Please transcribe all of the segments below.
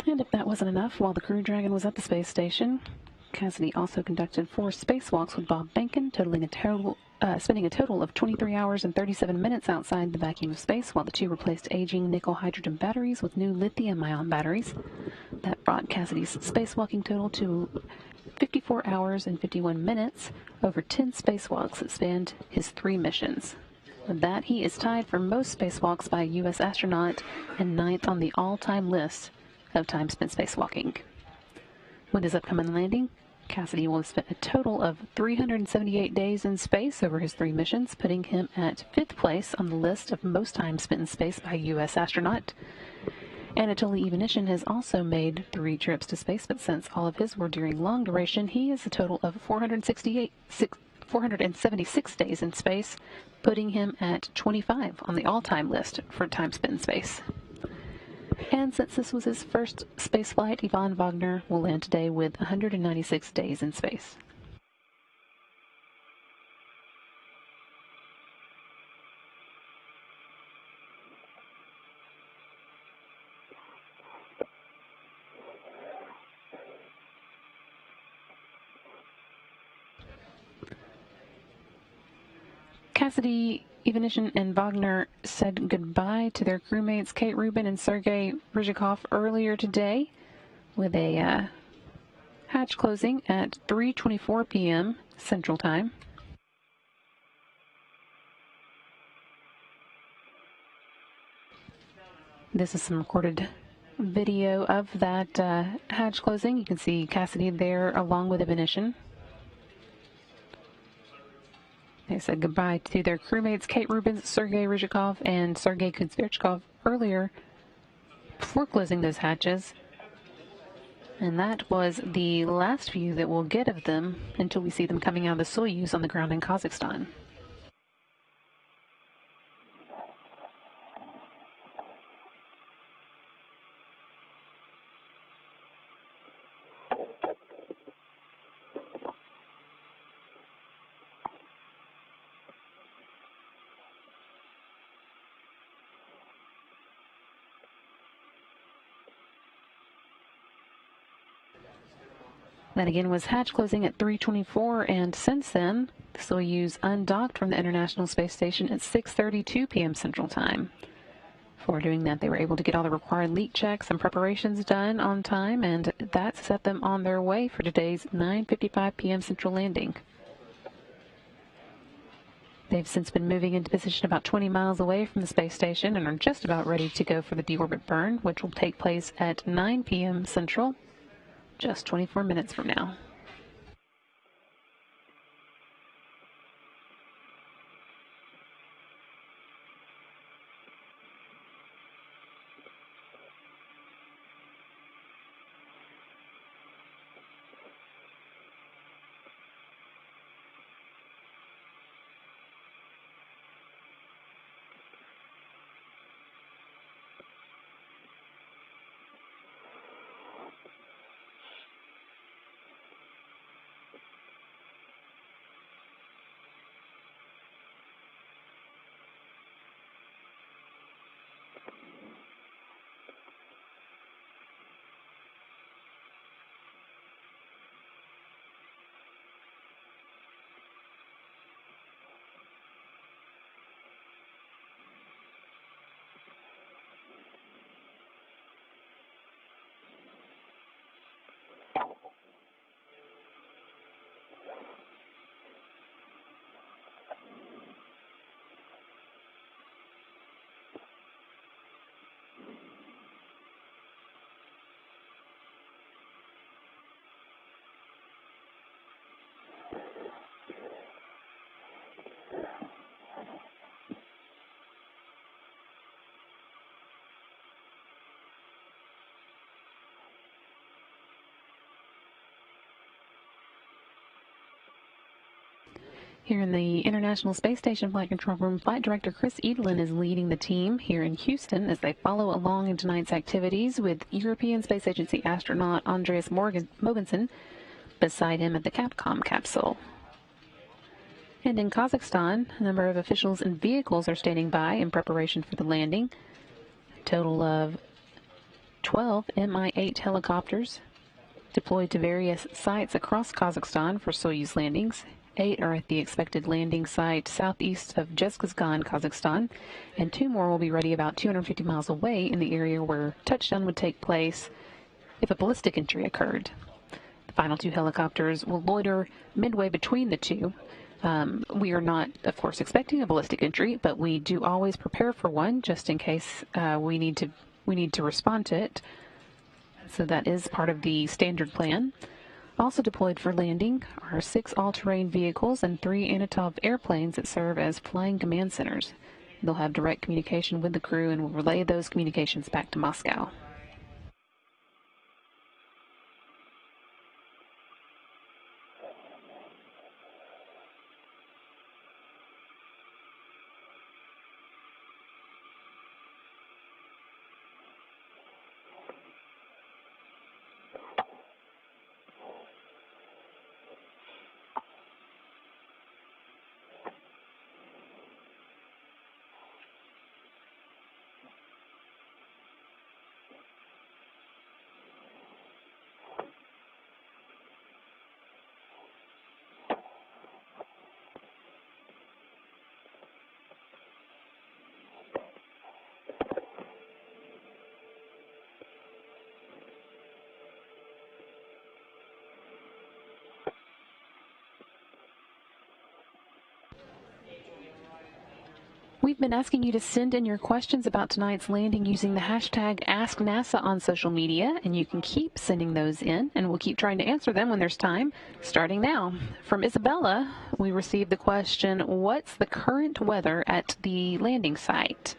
And if that wasn't enough, while the Crew Dragon was at the space station, Cassidy also conducted 4 spacewalks with Bob Behnken, spending a total of 23 hours and 37 minutes outside the vacuum of space, while the two replaced aging nickel-hydrogen batteries with new lithium-ion batteries. That brought Cassidy's spacewalking total to 54 hours and 51 minutes over 10 spacewalks that spanned his 3 missions. With that, he is tied for most spacewalks by a U.S. astronaut and 9th on the all-time list of time spent spacewalking. With his upcoming landing, Cassidy will have spent a total of 378 days in space over his 3 missions, putting him at 5th place on the list of most time spent in space by a U.S. astronaut. Anatoly Ivanishyn has also made 3 trips to space, but since all of his were during long duration, he has a total of 476 days in space, putting him at 25 on the all-time list for time spent in space. And since this was his first space flight, Ivan Wagner will land today with 196 days in space. Cassidy, Ivanishyn, and Wagner said goodbye to their crewmates Kate Rubin and Sergei Ryzhikov earlier today with a hatch closing at 3:24 p.m. Central Time. This is some recorded video of that hatch closing. You can see Cassidy there along with Ivanishyn. They said goodbye to their crewmates Kate Rubin, Sergei Ryzhikov, and Sergei Kuzverchkov earlier before closing those hatches. And that was the last view that we'll get of them until we see them coming out of the Soyuz on the ground in Kazakhstan. That again was hatch closing at 3:24, and since then, the Soyuz undocked from the International Space Station at 6:32 p.m. Central Time. For doing that, they were able to get all the required leak checks and preparations done on time, and that set them on their way for today's 9:55 p.m. Central landing. They've since been moving into position about 20 miles away from the space station and are just about ready to go for the deorbit burn, which will take place at 9 p.m. Central, just 24 minutes from now. Here in the International Space Station Flight Control Room, Flight Director Chris Edelin is leading the team here in Houston as they follow along in tonight's activities with European Space Agency astronaut Andreas Mogensen beside him at the Capcom capsule. And in Kazakhstan, a number of officials and vehicles are standing by in preparation for the landing. A total of 12 Mi-8 helicopters deployed to various sites across Kazakhstan for Soyuz landings. 8 are at the expected landing site southeast of Zhezkazgan, Kazakhstan, and 2 more will be ready about 250 miles away in the area where touchdown would take place if a ballistic entry occurred. The final 2 helicopters will loiter midway between the 2. We are not, of course, expecting a ballistic entry, but we do always prepare for one just in case we need to respond to it. So that is part of the standard plan. Also deployed for landing are 6 all-terrain vehicles and 3 Antonov airplanes that serve as flying command centers. They'll have direct communication with the crew and will relay those communications back to Moscow. We've been asking you to send in your questions about tonight's landing using the hashtag AskNASA on social media, and you can keep sending those in, and we'll keep trying to answer them when there's time, starting now. From Isabella, we received the question, what's the current weather at the landing site?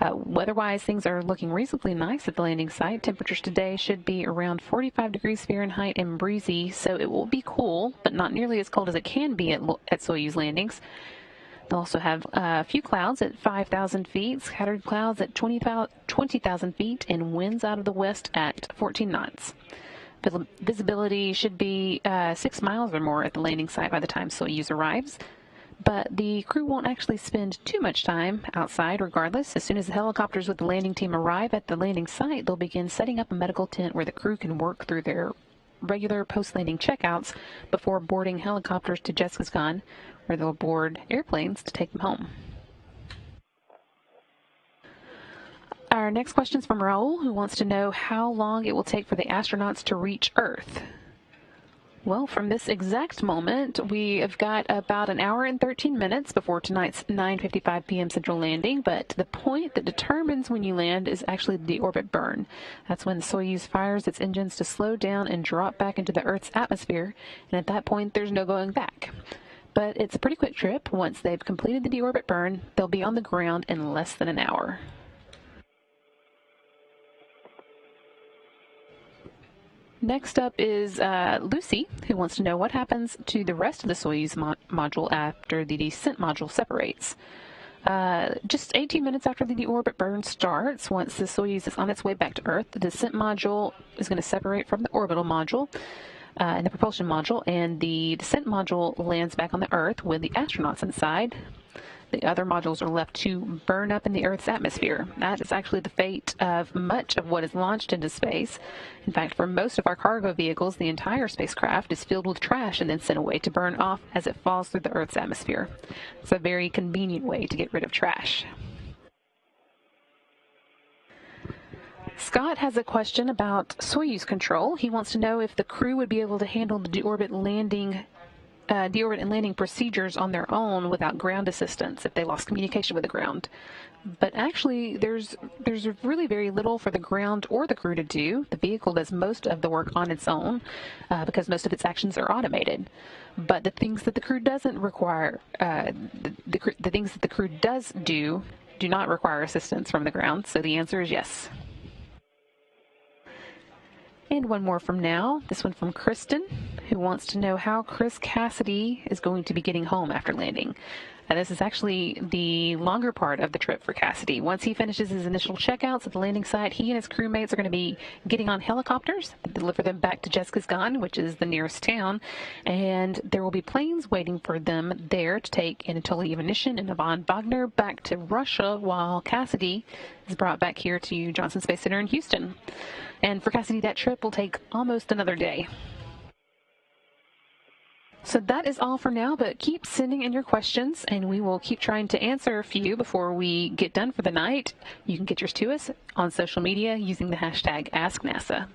Weather-wise, things are looking reasonably nice at the landing site. Temperatures today should be around 45 degrees Fahrenheit and breezy, so it will be cool, but not nearly as cold as it can be at Soyuz landings. They'll also have a few clouds at 5,000 feet, scattered clouds at 20,000 feet, and winds out of the west at 14 knots. Visibility should be 6 miles or more at the landing site by the time Soyuz arrives. But the crew won't actually spend too much time outside regardless. As soon as the helicopters with the landing team arrive at the landing site, they'll begin setting up a medical tent where the crew can work through their regular post-landing checkouts before boarding helicopters to Zhezkazgan, where they'll board airplanes to take them home. Our next question is from Raul, who wants to know how long it will take for the astronauts to reach Earth. Well, from this exact moment, we have got about an hour and 13 minutes before tonight's 9:55 p.m. Central landing, but the point that determines when you land is actually the deorbit burn. That's when Soyuz fires its engines to slow down and drop back into the Earth's atmosphere, and at that point, there's no going back. But it's a pretty quick trip. Once they've completed the deorbit burn, they'll be on the ground in less than an hour. Next up is Lucy, who wants to know what happens to the rest of the Soyuz module after the descent module separates. Just 18 minutes after the deorbit burn starts, once the Soyuz is on its way back to Earth, the descent module is going to separate from the orbital module and the propulsion module, and the descent module lands back on the Earth with the astronauts inside. The other modules are left to burn up in the Earth's atmosphere. That is actually the fate of much of what is launched into space. In fact, for most of our cargo vehicles, the entire spacecraft is filled with trash and then sent away to burn off as it falls through the Earth's atmosphere. It's a very convenient way to get rid of trash. Scott has a question about Soyuz control. He wants to know if the crew would be able to handle the deorbit and landing procedures on their own without ground assistance if they lost communication with the ground. But actually, there's really very little for the ground or the crew to do. The vehicle does most of the work on its own because most of its actions are automated. But the things that the crew doesn't require, the things that the crew does do not require assistance from the ground. So the answer is yes. And one more from now, this one from Kristen, who wants to know how Chris Cassidy is going to be getting home after landing. This is actually the longer part of the trip for Cassidy. Once he finishes his initial checkouts at the landing site, he and his crewmates are going to be getting on helicopters to deliver them back to Jessica's Gun, which is the nearest town, and there will be planes waiting for them there to take Anatoly Ivanishin and Ivan Wagner back to Russia, while Cassidy is brought back here to Johnson Space Center in Houston. And for Cassidy, that trip will take almost another day. So that is all for now, but keep sending in your questions, and we will keep trying to answer a few before we get done for the night. You can get yours to us on social media using the hashtag AskNASA.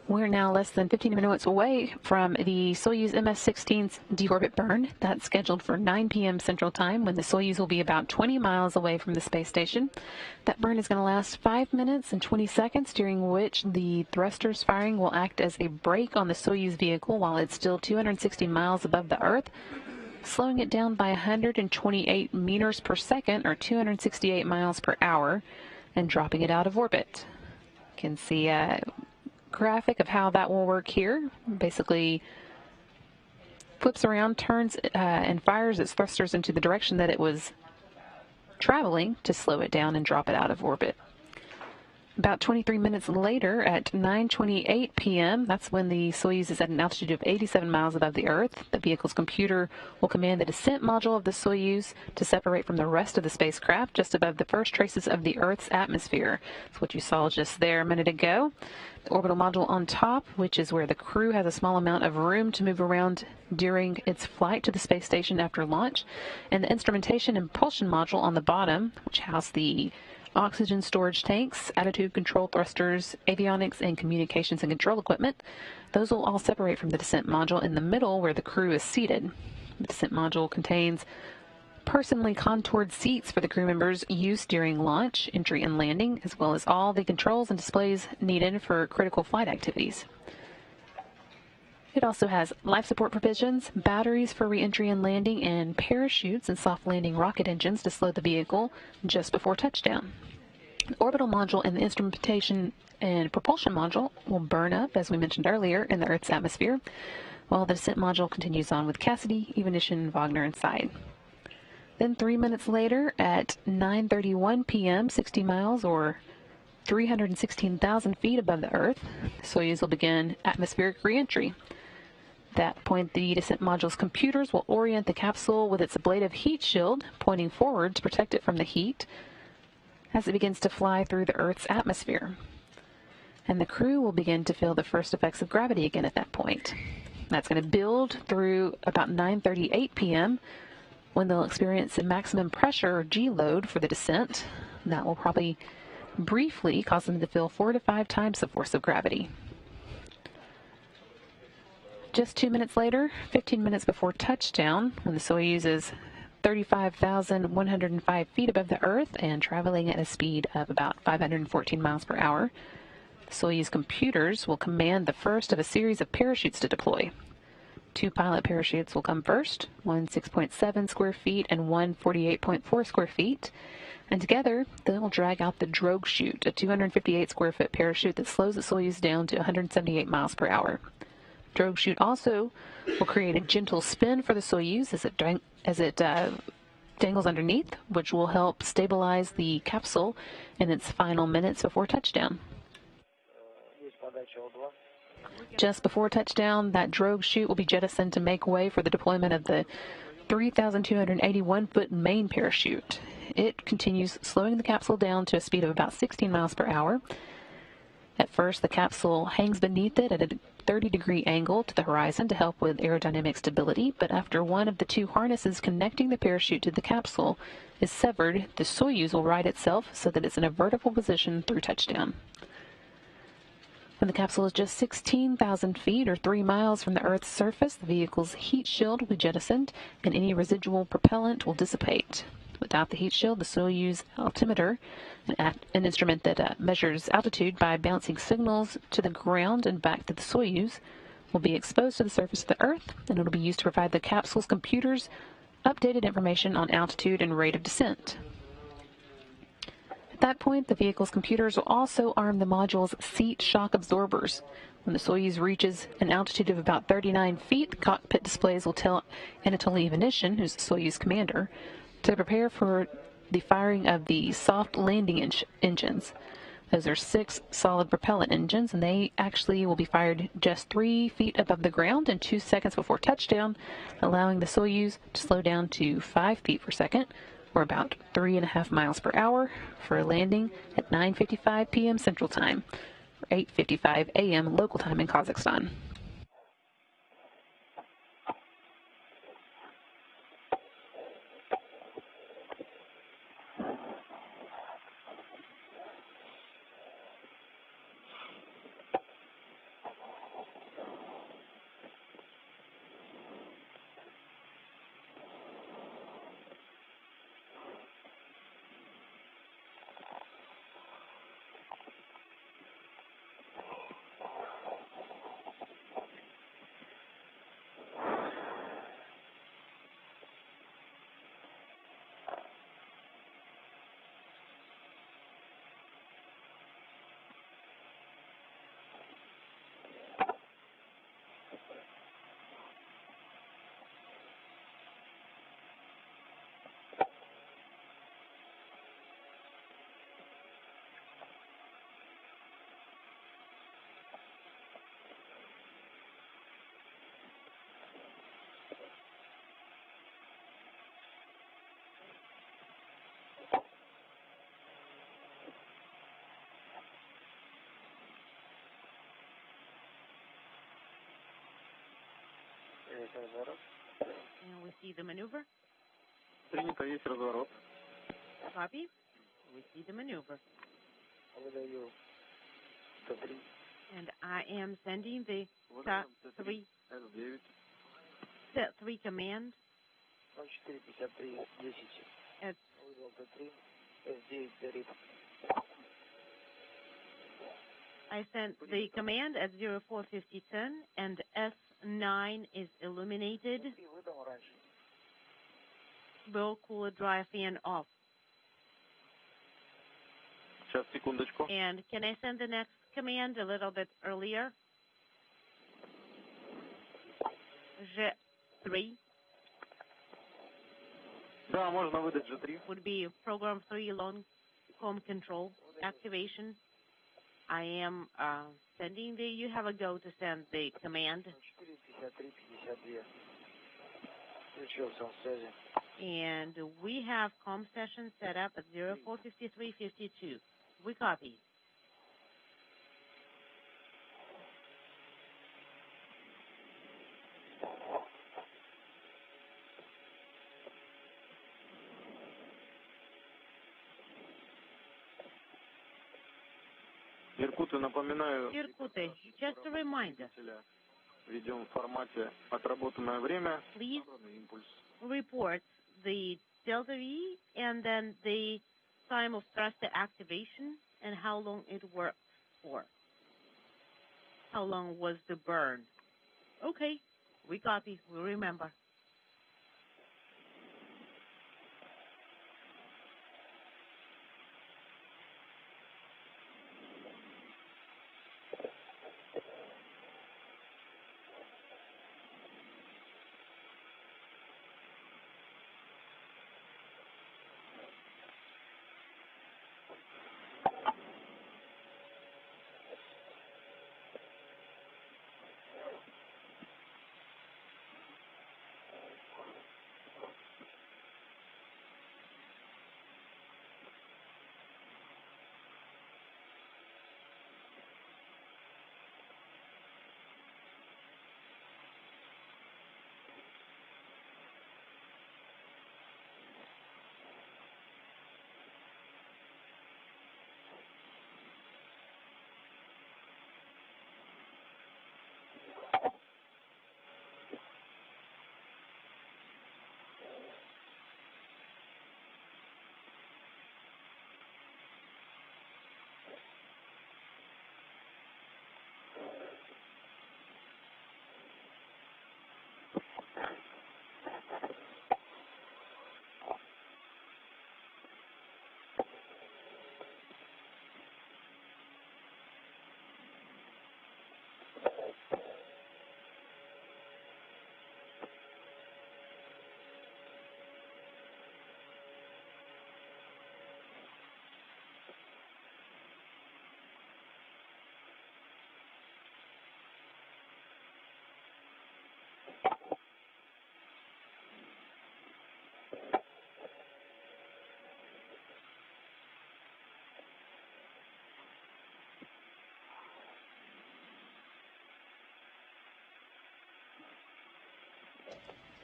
We're now less than 15 minutes away from the Soyuz MS-17's deorbit burn. That's scheduled for 9 p.m. Central Time, when the Soyuz will be about 20 miles away from the space station. That burn is going to last 5 minutes and 20 seconds, during which the thrusters firing will act as a brake on the Soyuz vehicle while it's still 260 miles above the Earth, slowing it down by 128 meters per second, or 268 miles per hour, and dropping it out of orbit. You can see a graphic of how that will work here. Basically flips around, turns and fires its thrusters into the direction that it was traveling to slow it down and drop it out of orbit. About 23 minutes later, at 9:28 p.m., that's when the Soyuz is at an altitude of 87 miles above the Earth. The vehicle's computer will command the descent module of the Soyuz to separate from the rest of the spacecraft just above the first traces of the Earth's atmosphere. That's what you saw just there a minute ago. The orbital module on top, which is where the crew has a small amount of room to move around during its flight to the space station after launch, and the instrumentation and propulsion module on the bottom, which house the oxygen storage tanks, attitude control thrusters, avionics, and communications and control equipment. Those will all separate from the descent module in the middle where the crew is seated. The descent module contains personally contoured seats for the crew members' use during launch, entry, and landing, as well as all the controls and displays needed for critical flight activities. It also has life support provisions, batteries for re-entry and landing, and parachutes and soft landing rocket engines to slow the vehicle just before touchdown. The orbital module and the instrumentation and propulsion module will burn up, as we mentioned earlier, in the Earth's atmosphere, while the descent module continues on with Cassidy, Evolution, Wagner inside. Then 3 minutes later, at 9:31 p.m., 60 miles or 316,000 feet above the Earth, the Soyuz will begin atmospheric re-entry. At that point, the descent module's computers will orient the capsule with its ablative heat shield pointing forward to protect it from the heat as it begins to fly through the Earth's atmosphere. And the crew will begin to feel the first effects of gravity again at that point. That's going to build through about 9:38 p.m. when they'll experience a maximum pressure or G load for the descent. That will probably briefly cause them to feel 4 to 5 times the force of gravity. Just 2 minutes later, 15 minutes before touchdown, when the Soyuz is 35,105 feet above the Earth and traveling at a speed of about 514 miles per hour, the Soyuz computers will command the first of a series of parachutes to deploy. 2 pilot parachutes will come first, one 6.7 square feet and one 48.4 square feet, and together they will drag out the drogue chute, a 258 square foot parachute that slows the Soyuz down to 178 miles per hour. Drogue chute also will create a gentle spin for the Soyuz as it dangles underneath, which will help stabilize the capsule in its final minutes before touchdown. Just before touchdown, that drogue chute will be jettisoned to make way for the deployment of the 3,281-foot main parachute. It continues slowing the capsule down to a speed of about 16 miles per hour. At first, the capsule hangs beneath it at a 30-degree angle to the horizon to help with aerodynamic stability, but after one of the 2 harnesses connecting the parachute to the capsule is severed, the Soyuz will right itself so that it's in a vertical position through touchdown. When the capsule is just 16,000 feet or 3 miles from the Earth's surface, the vehicle's heat shield will be jettisoned and any residual propellant will dissipate. Without the heat shield, the Soyuz altimeter, an instrument that measures altitude by bouncing signals to the ground and back to the Soyuz, will be exposed to the surface of the Earth, and it will be used to provide the capsule's computers updated information on altitude and rate of descent. At that point, the vehicle's computers will also arm the module's seat shock absorbers. When the Soyuz reaches an altitude of about 39 feet, the cockpit displays will tell Anatoly Ivanishin, who's the Soyuz commander, to prepare for the firing of the soft landing engines. Those are 6 solid propellant engines, and they actually will be fired just 3 feet above the ground and 2 seconds before touchdown, allowing the Soyuz to slow down to 5 feet per second, or about 3.5 miles per hour, for a landing at 9:55 p.m. Central Time, or 8:55 a.m. local time in Kazakhstan. And we see the maneuver. Принято, есть разворот. Copy. We see the maneuver. And I am sending the T3 С9. T3 command. At I sent the command at 045010 and S9 is illuminated. Will cooler dry fan off. Сейчас, секундочку. And can I send the next command a little bit earlier? G3 Да, можно выдать G3. would be program 3 long home control activation. I am sending the, you have a go to send the command. And we have COM session set up at 045352. We copy. Иркуты, напоминаю. Иркуты, just a reminder. Ведем в формате отработанное время. Please report the delta V and then the time of thruster activation and how long it worked for. How long was the burn? Okay, we copy, we remember.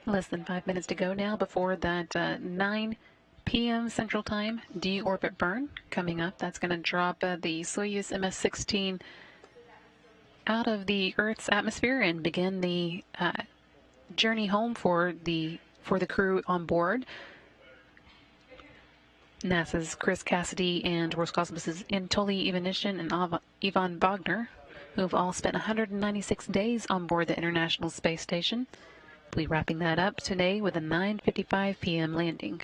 Less than 5 minutes to go now before that 9 p.m. Central Time deorbit burn coming up. That's going to drop the Soyuz MS-17 out of the Earth's atmosphere and begin the journey home for the crew on board. NASA's Chris Cassidy and Roscosmos's Anatoly Ivanishin and Ivan Wagner, who have all spent 196 days on board the International Space Station. We'll be wrapping that up today with a 9:55 p.m. landing.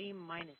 3 minuses.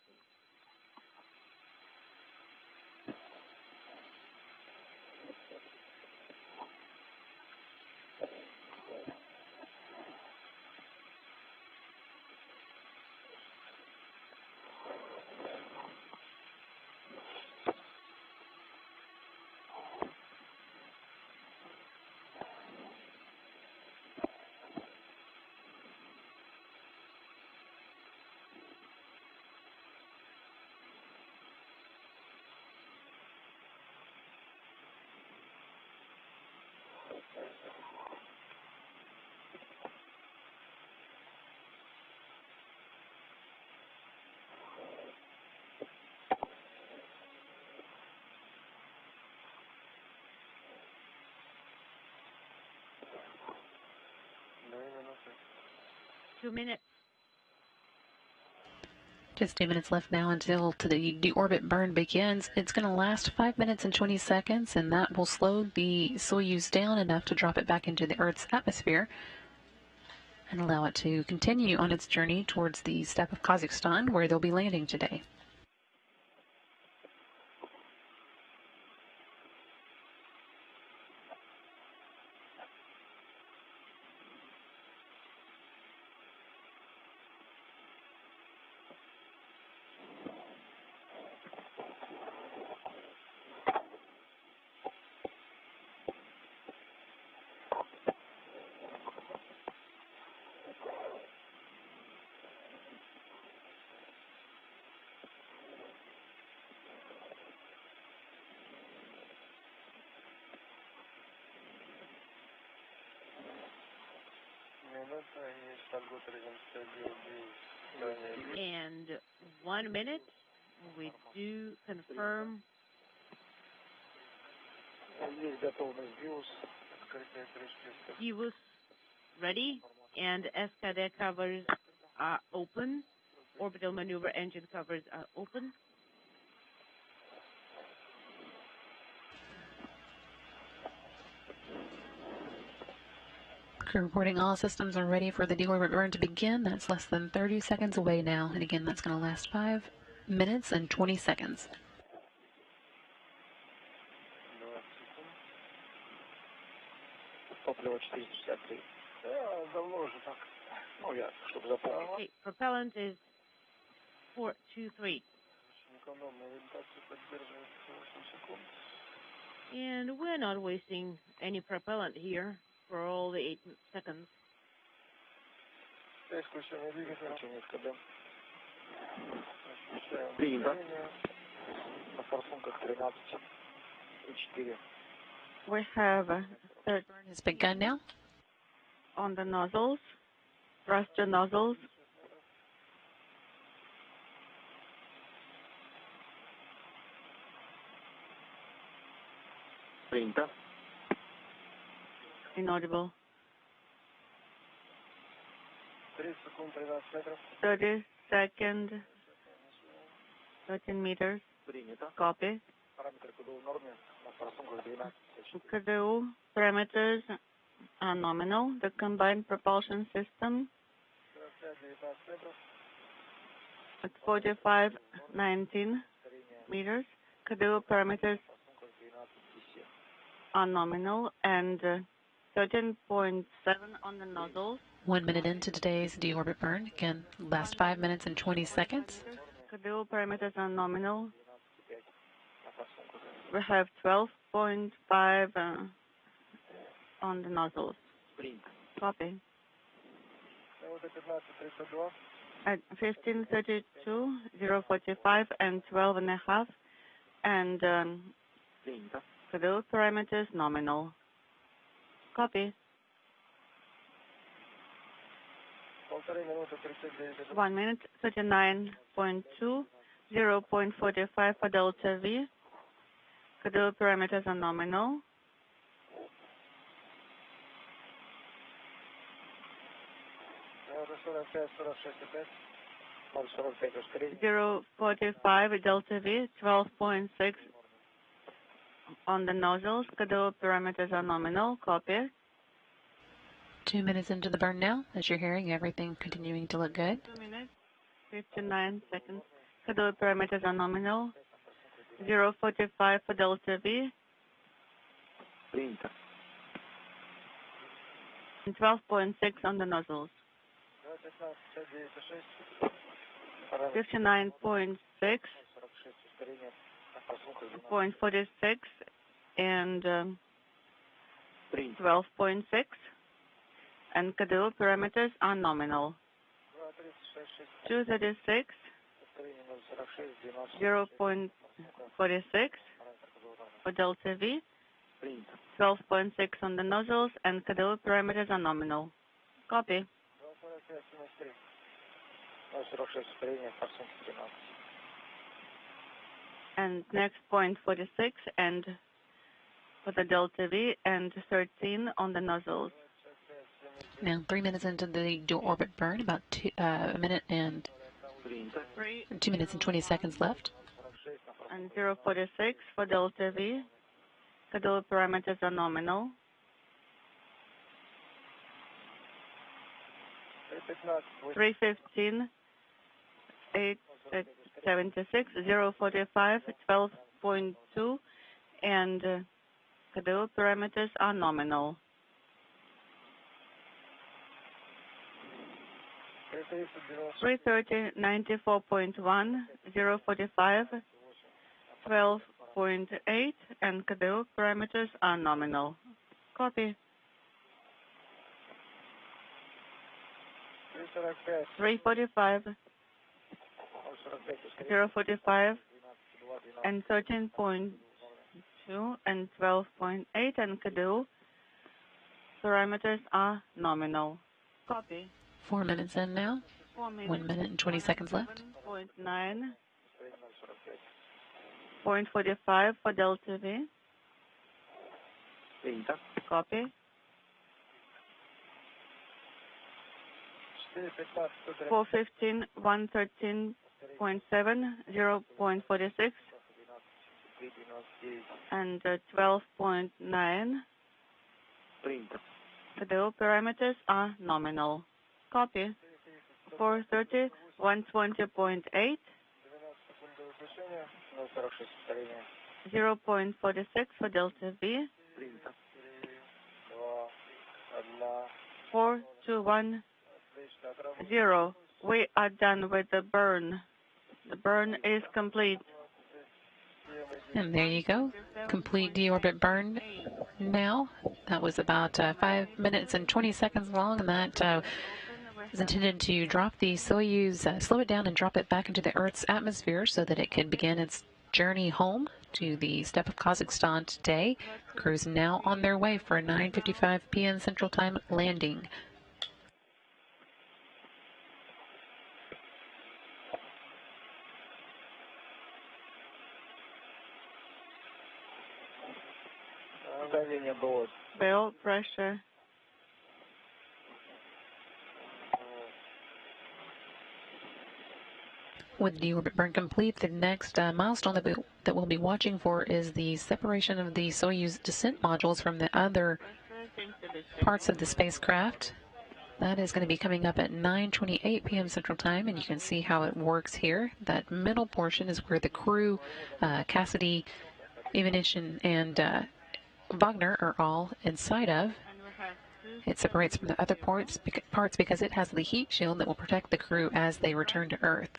Two minutes. Just 2 minutes left now until the deorbit burn begins. It's going to last 5 minutes and 20 seconds, and that will slow the Soyuz down enough to drop it back into the Earth's atmosphere and allow it to continue on its journey towards the steppe of Kazakhstan, where they'll be landing today. And 1 minute, we do confirm. Fuse ready, and SKD covers are open. Orbital maneuver engine covers are open. Crew reporting all systems are ready for the deorbit burn to begin. That's less than 30 seconds away now. And again, that's going to last 5 minutes and 20 seconds. Okay, propellant is 423. And we're not wasting any propellant here for all the 8 seconds. We have a third Burn has begun now. on the nozzles, thruster nozzles. Inaudible. 30 seconds, 13 meters. Copy. KDU parameters are nominal. The combined propulsion system at 45-19 meters. KDU parameters are nominal, and 13.7 on the nozzles. 1 minute into today's deorbit burn. Again, last 5 minutes and 20 seconds. KDU parameters are nominal. We have 12.5 on the nozzles. Copy. At 15:32, 0:45, and 12.5, and KDU parameters nominal. Copy. 1 minute, 39.2, 0.45 for Delta V. KDU parameters are nominal. Zero 45 Delta V, 12.6 on the nozzles. KDU parameters are nominal. Copy. 2 minutes into the burn now. As you're hearing, everything continuing to look good. 2 minutes. 59 seconds. Schedule parameters are nominal. 045 for Delta V. Принято. And 12.6 on the nozzles. 59.6, 0.46, and Принято. 12.6. And schedule parameters are nominal. 236, 0.46 for Delta V. Принято. 12.6 on the nozzles, and schedule parameters are nominal. Copy. And next point 46, and for the Delta V, and 13 on the nozzles. Now, 3 minutes into the dual orbit burn, about a minute and Принято. 2 minutes and 20 seconds left. And 046 for Delta V. Schedule parameters are nominal. 315, 876, 045, 12.2, and schedule parameters are nominal. 330, 94.1, 045, 12.8, and schedule parameters are nominal. Copy. 345, 045, and 13.2, and 12.8, and schedule parameters are nominal. Copy. 4 minutes in now. 4 minutes. 1 minute and 20 seconds left. 0.9, 0.45 for Delta V. Принято. Copy. 415, 113.7, 0.46, and 12.9. Принято. The parameters are nominal. Copy. 430, 120.8, 0.46 for Delta V. Принято. 4210. We are done with the burn. The burn is complete. And there you go. Complete deorbit burn now. That was about 5 minutes and 20 seconds long, and that is intended to drop the Soyuz, slow it down and drop it back into the Earth's atmosphere so that it can begin its journey home to the steppe of Kazakhstan today. Crew's now on their way for a 9:55 p.m. Central Time landing. Bell pressure. With the deorbit burn complete, the next milestone that we'll be watching for is the separation of the Soyuz descent modules from the other parts of the spacecraft. That is going to be coming up at 9:28 p.m. Central Time, and you can see how it works here. That middle portion is where the crew, Cassidy, Ivanich, and Wagner are all inside of. It separates from the other parts because it has the heat shield that will protect the crew as they return to Earth.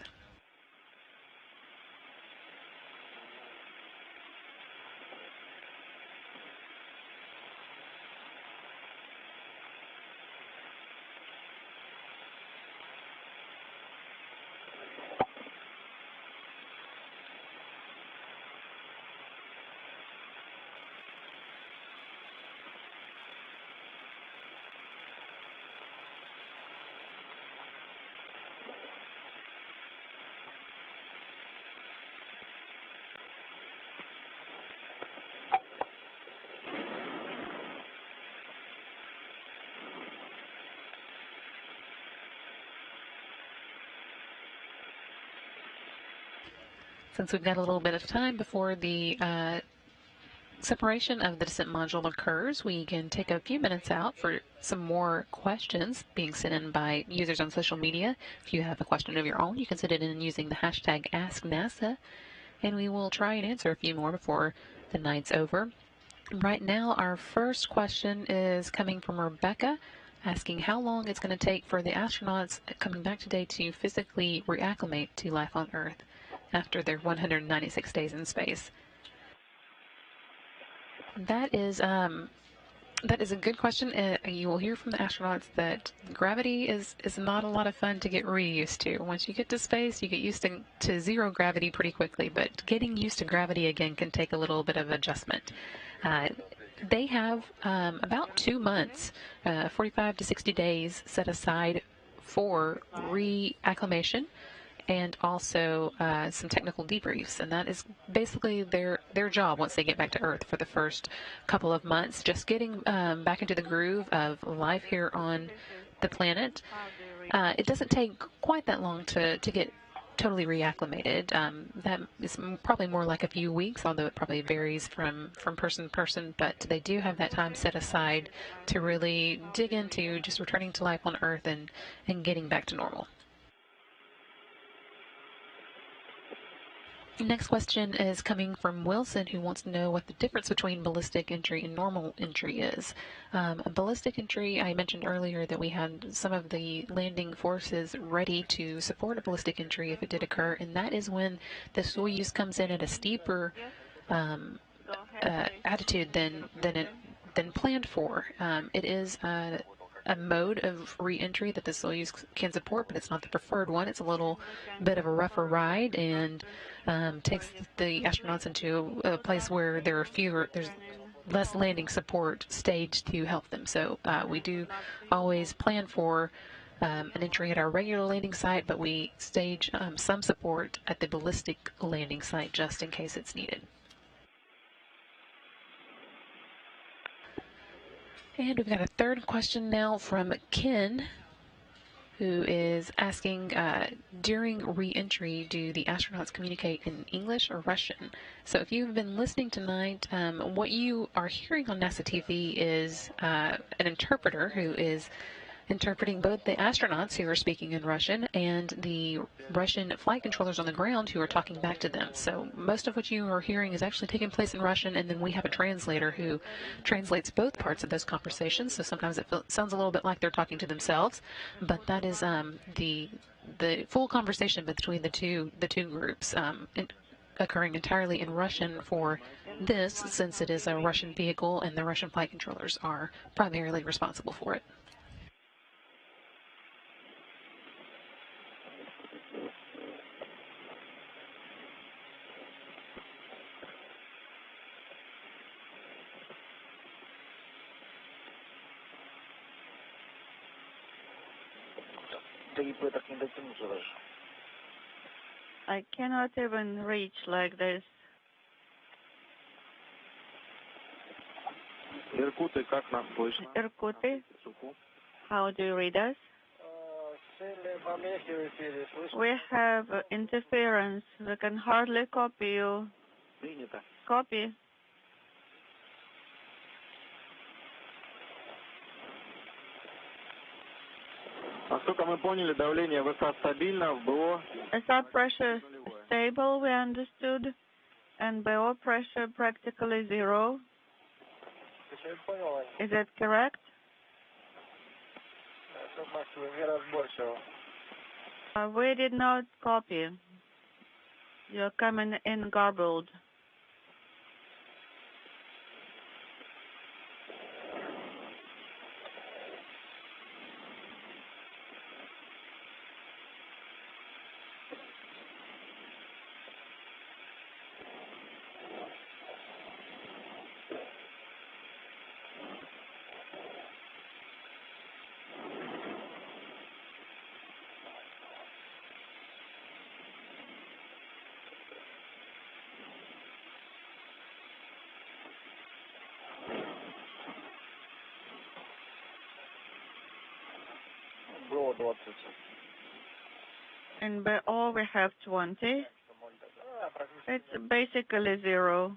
Since we've got a little bit of time before the separation of the descent module occurs, we can take a few minutes out for some more questions being sent in by users on social media. If you have a question of your own, you can send it in using the hashtag AskNASA, and we will try and answer a few more before the night's over. Right now, our first question is coming from Rebecca, asking how long it's going to take for the astronauts coming back today to physically reacclimate to life on Earth after their 196 days in space. That is a good question. You will hear from the astronauts that gravity is not a lot of fun to get reused to. Once you get to space, you get used to zero gravity pretty quickly, but getting used to gravity again can take a little bit of adjustment. They have about 2 months, 45 to 60 days set aside for reacclimation and also some technical debriefs, and that is basically their job once they get back to Earth for the first couple of months, just getting back into the groove of life here on the planet. It doesn't take quite that long to get totally reacclimated. That is probably more like a few weeks, although it probably varies from person to person, but they do have that time set aside to really dig into just returning to life on Earth and getting back to normal. Next question is coming from Wilson, who wants to know what the difference between ballistic entry and normal entry is. A ballistic entry, I mentioned earlier that we had some of the landing forces ready to support a ballistic entry if it did occur, and that is when the Soyuz comes in at a steeper attitude than planned for. It is a mode of re-entry that the Soyuz can support, but it's not the preferred one. It's a little bit of a rougher ride and takes the astronauts into a place where there's less landing support staged to help them. So we do always plan for an entry at our regular landing site, but we stage some support at the ballistic landing site just in case it's needed. And we've got a third question now from Ken, who is asking, during re-entry, do the astronauts communicate in English or Russian? So if you've been listening tonight, what you are hearing on NASA TV is an interpreter who is interpreting both the astronauts who are speaking in Russian and the Russian flight controllers on the ground who are talking back to them. So most of what you are hearing is actually taking place in Russian, and then we have a translator who translates both parts of those conversations. So sometimes it sounds a little bit like they're talking to themselves, but that is the full conversation between the two groups occurring entirely in Russian for this, since it is a Russian vehicle and the Russian flight controllers are primarily responsible for it. I cannot even reach like this. Иркуты, как нас слышно? Irkuti, how do you read us? We have interference. We can hardly copy you. Принято. Copy. Насколько мы поняли, давление ВК стабильно, в БО. SR pressure stable, we understood, and BO pressure practically zero. Is that correct? We did not copy. You're coming in garbled. In BO we have 20. It's basically zero.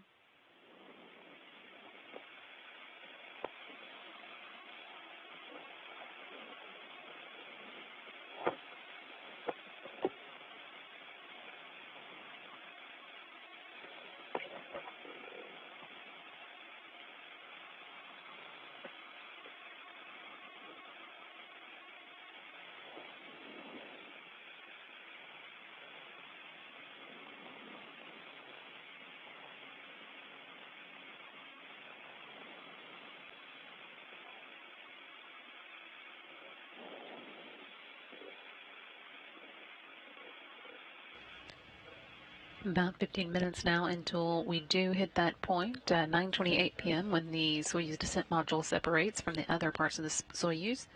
About 15 minutes now until we do hit that point, 9:28 p.m. when the Soyuz descent module separates from the other parts of the Soyuz.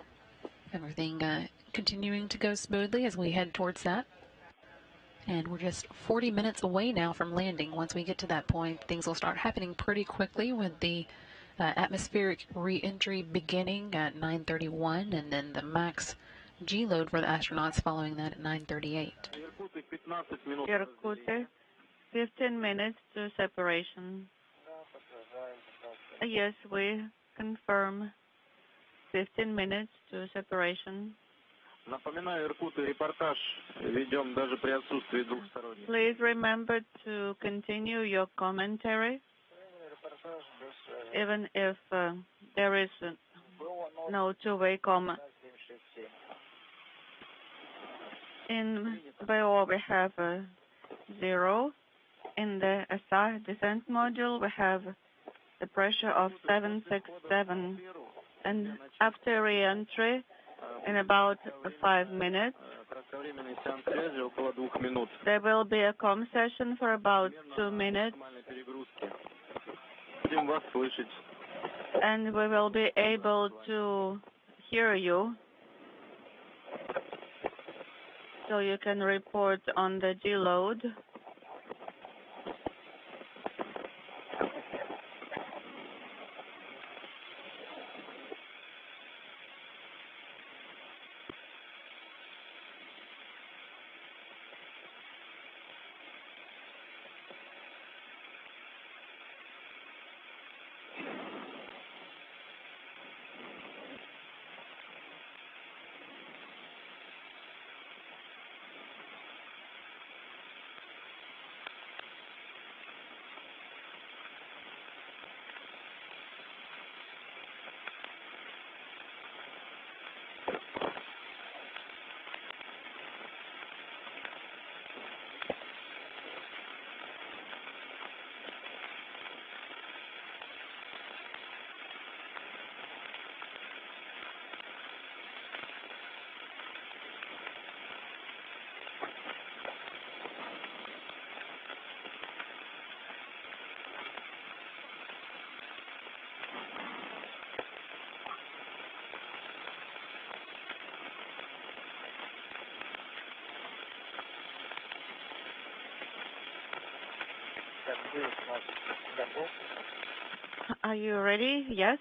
Everything continuing to go smoothly as we head towards that. And we're just 40 minutes away now from landing. Once we get to that point, things will start happening pretty quickly with the atmospheric re-entry beginning at 9:31 and then the max G-load for the astronauts following that at 9:38. Irkutsk, 15 minutes to separation. Yes, we confirm 15 minutes to separation. Напоминаю, Иркут, репортаж ведем даже при отсутствии двухсторонних. Please remember to continue your commentary, even if there is no two-way comment. In BO, we have 0. In the SR descent module, we have the pressure of 767. And after re-entry, in about 5 minutes, there will be a com session for about 2 minutes. And we will be able to hear you, so you can report on the G-load. Are you ready? Yes?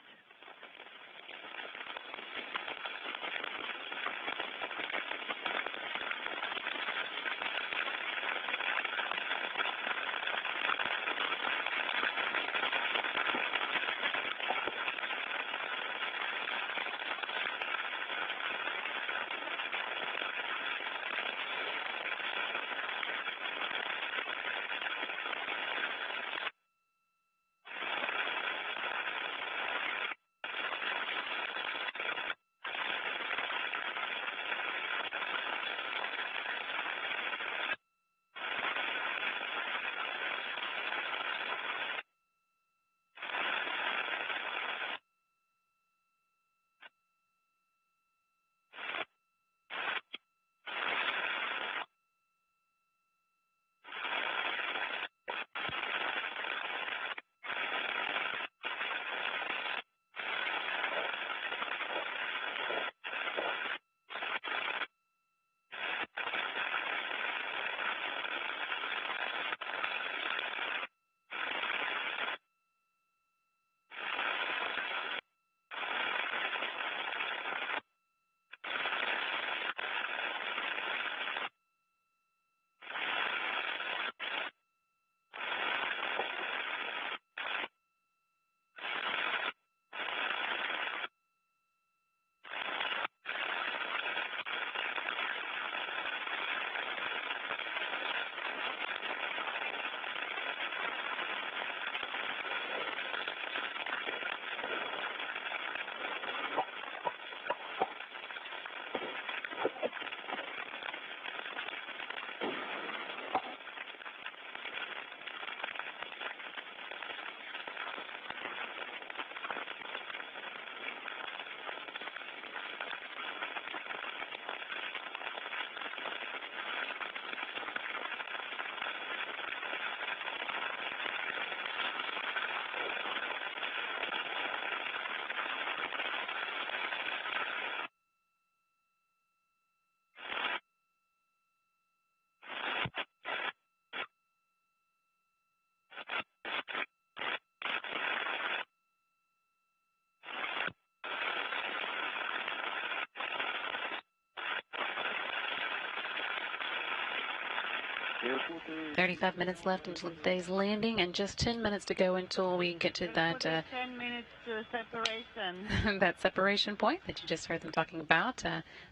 Иркут 35 minutes left until today's landing, and just 10 minutes to go until we get to that 10 minutes to separation. that separation point that you just heard them talking about.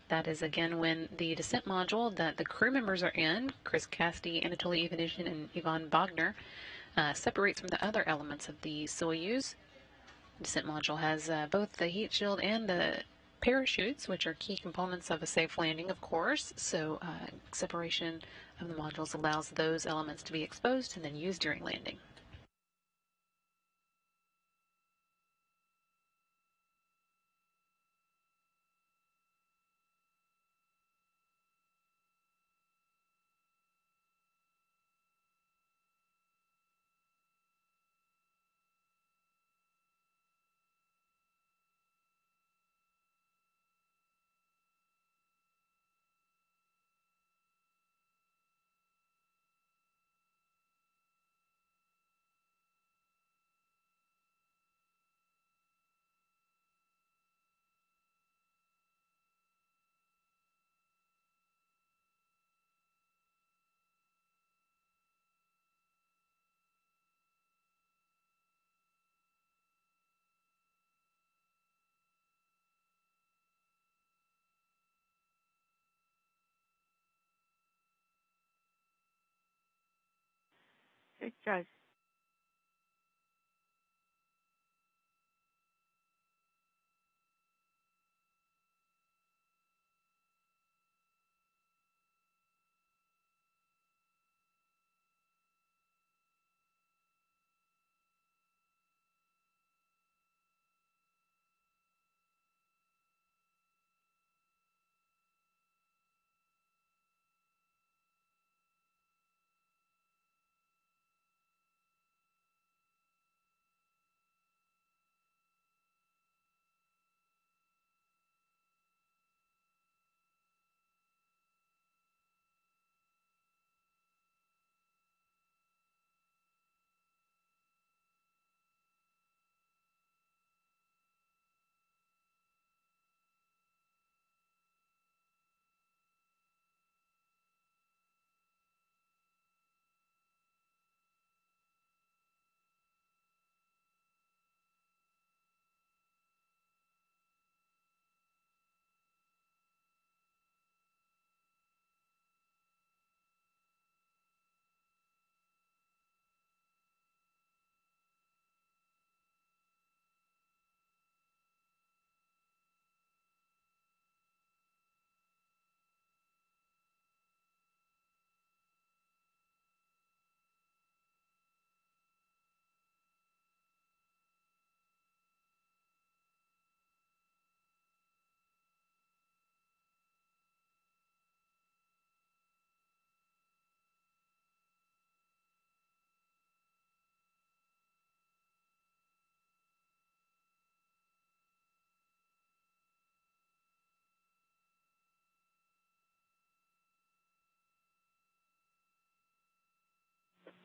That is again when the descent module that the crew members are in, Chris Cassidy, Anatoly Ivanishin, and Ivan Bogner, separates from the other elements of the Soyuz. Descent module has both the heat shield and the parachutes, which are key components of a safe landing, of course. So separation of the modules allows those elements to be exposed and then used during landing. Сейчас.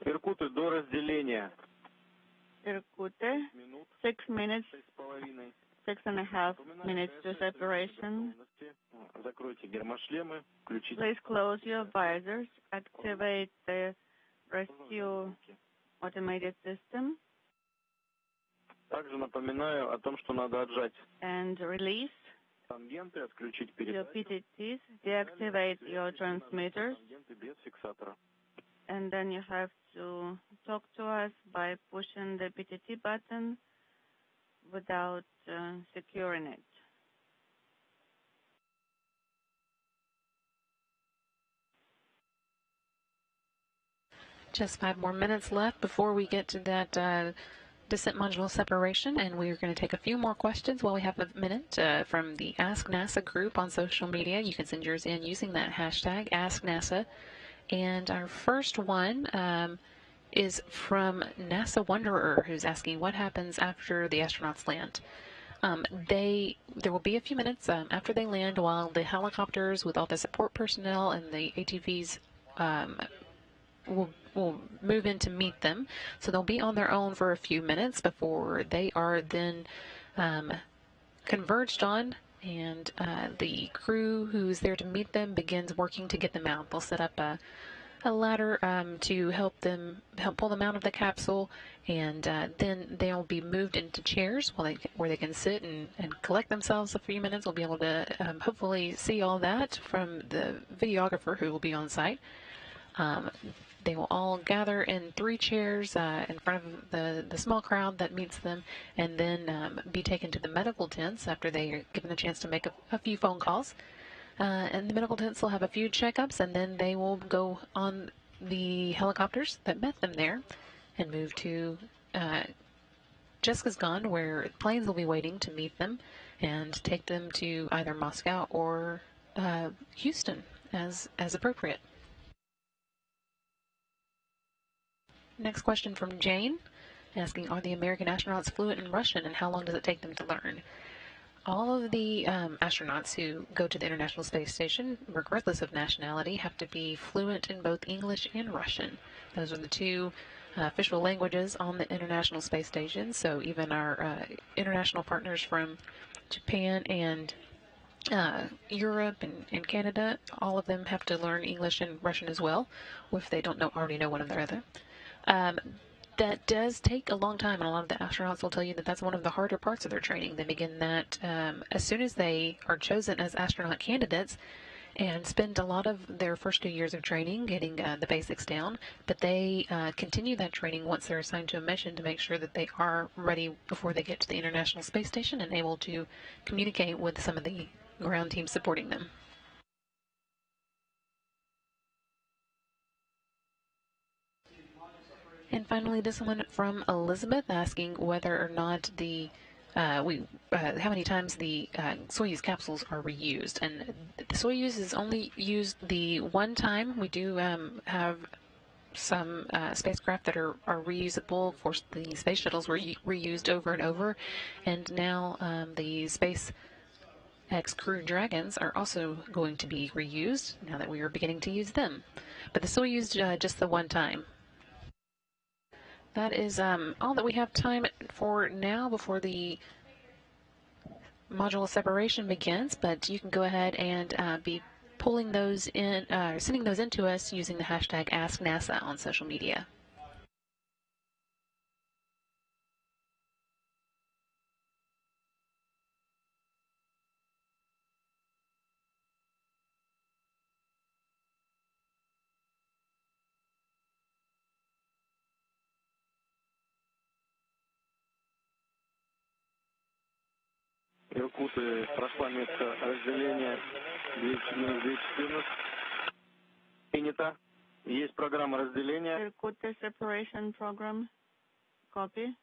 Иркуты до разделения. Irkute. 6 minutes, 6,5. 6.5 minutes to separation. Закройте гермошлемы, включите. Please close your visors. Activate the rescue automated system Также напоминаю о том, что надо отжать and release тангенты, отключить your передачу. PTTs, deactivate your transmitters, Тангенты без фиксатора. and then you have to talk to us by pushing the PTT button without securing it. Just 5 more minutes left before we get to that descent module separation, and we're going to take a few more questions while we have a minute from the Ask NASA group on social media. You can send yours in using that hashtag AskNASA. And our first one is from NASA Wanderer, who's asking what happens after the astronauts land. There will be a few minutes after they land while the helicopters with all the support personnel and the ATVs will move in to meet them. So they'll be on their own for a few minutes before they are then converged on, and the crew who's there to meet them begins working to get them out. They'll set up a ladder to help pull them out of the capsule, and then they'll be moved into chairs where they can sit and collect themselves a few minutes. We'll be able to hopefully see all that from the videographer who will be on site. They will all gather in 3 chairs in front of the small crowd that meets them, and then be taken to the medical tents after they are given a chance to make a few phone calls. And the medical tents will have a few checkups, and then they will go on the helicopters that met them there and move to Jessica's gone, where planes will be waiting to meet them and take them to either Moscow or Houston as appropriate. Next question from Jane, asking, are the American astronauts fluent in Russian, and how long does it take them to learn? All of the astronauts who go to the International Space Station, regardless of nationality, have to be fluent in both English and Russian. Those are the 2 official languages on the International Space Station, so even our international partners from Japan and Europe and Canada, all of them have to learn English and Russian as well, if they don't already know one of the other. That does take a long time, and a lot of the astronauts will tell you that that's one of the harder parts of their training. They begin that as soon as they are chosen as astronaut candidates, and spend a lot of their first 2 years of training getting the basics down, but they continue that training once they're assigned to a mission to make sure that they are ready before they get to the International Space Station and able to communicate with some of the ground teams supporting them. And finally, this one from Elizabeth, asking whether or not how many times the Soyuz capsules are reused. And the Soyuz is only used the one time. We do have some spacecraft that are reusable. Of course, the space shuttles were reused over and over, and now the SpaceX Crew Dragons are also going to be reused now that we are beginning to use them. But the Soyuz just the one time. That is all that we have time for now before the module separation begins, but you can go ahead and be pulling those in, sending those in to us using the hashtag AskNASA on social media. Иркуты, прошла метка разделения 214. Принято. Есть программа разделения. Irkut separation program. Copy.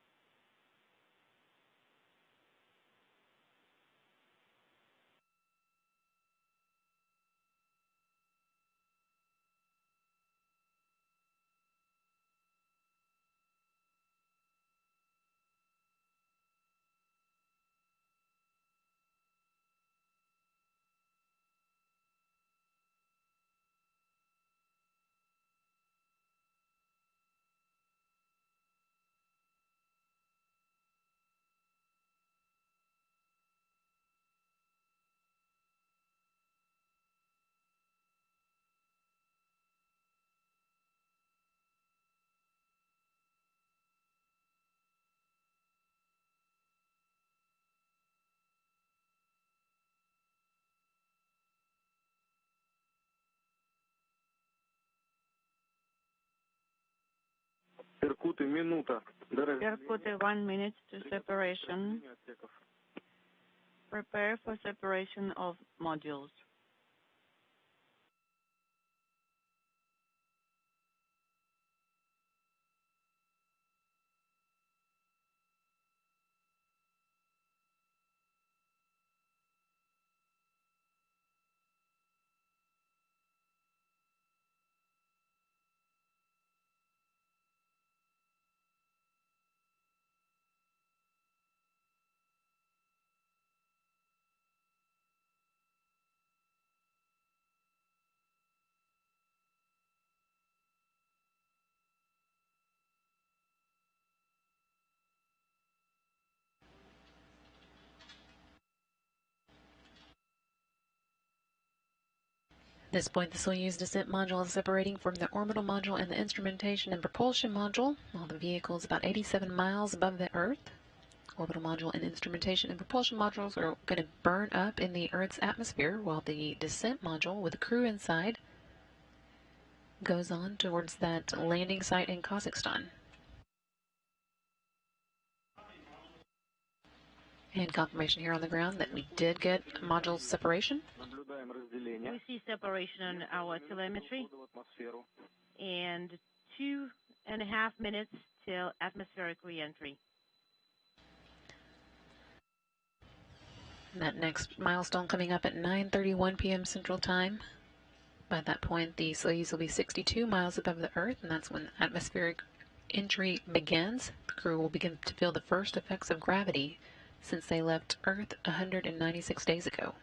Иркуты, минута. Irkut 1 minute to separation. Prepare for separation of modules. this point, the Soyuz descent module is separating from the orbital module and the instrumentation and propulsion module, while the vehicle is about 87 miles above the Earth. Orbital module and instrumentation and propulsion modules are going to burn up in the Earth's atmosphere, while the descent module with the crew inside goes on towards that landing site in Kazakhstan. And confirmation here on the ground that we did get module separation. We see separation on our telemetry, and 2.5 minutes till atmospheric reentry. That next milestone coming up at 9:31 p.m. Central Time. By that point, the Soyuz will be 62 miles above the Earth, and that's when atmospheric entry begins. The crew will begin to feel the first effects of gravity since they left Earth 196 days ago.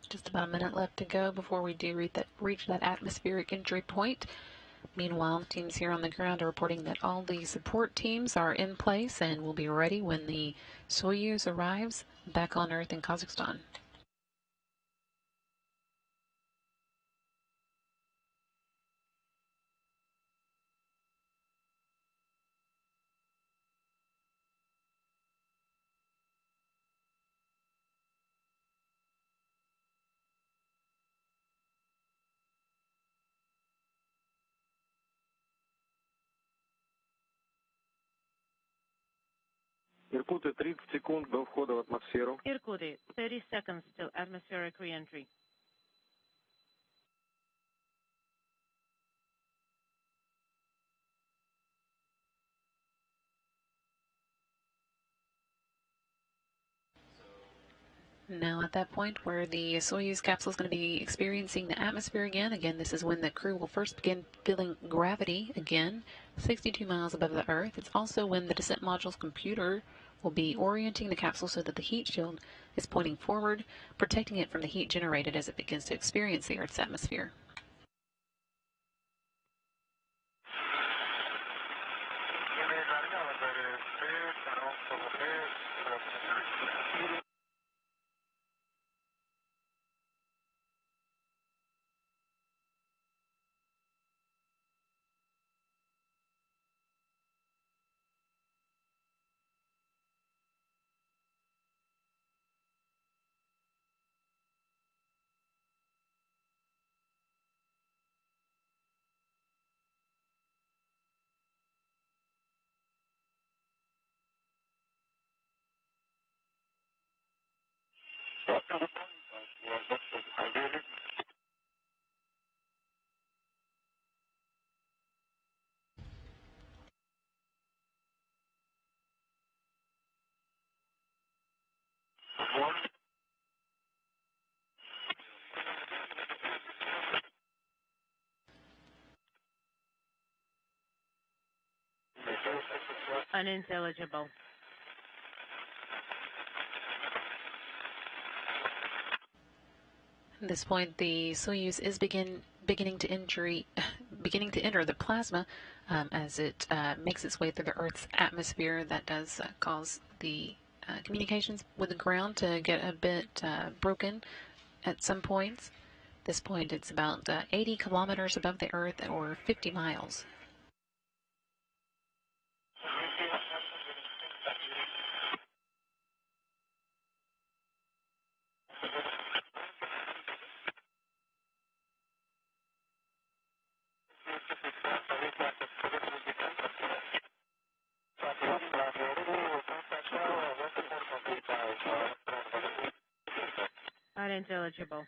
Just about a minute left to go before we do reach that atmospheric entry point. Meanwhile, teams here on the ground are reporting that all the support teams are in place and will be ready when the Soyuz arrives back on Earth in Kazakhstan. Иркуты, 30 секунд до входа в атмосферу. Irkutsk, 30 seconds till atmospheric reentry. Now at that point where the Soyuz capsule is going to be experiencing the atmosphere again, this is when the crew will first begin feeling gravity again, 62 miles above the Earth. It's also when the descent module's computer will be orienting the capsule so that the heat shield is pointing forward, protecting it from the heat generated as it begins to experience the Earth's atmosphere. Unintelligible. At this point, the Soyuz is beginning to enter the plasma as it makes its way through the Earth's atmosphere. That does cause the communications with the ground to get a bit broken at some points. At this point, it's about 80 kilometers above the Earth, or 50 miles. Unintelligible.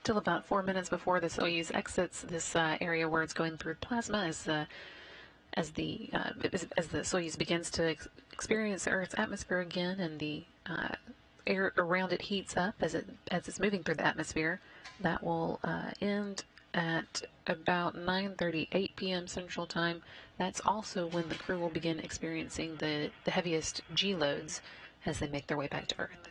Still about 4 minutes before the Soyuz exits this area where it's going through plasma as the Soyuz begins to experience Earth's atmosphere again, and the air around it heats up as it's moving through the atmosphere. That will end at about 9:38 p.m. Central Time. That's also when the crew will begin experiencing the heaviest G loads as they make their way back to Earth.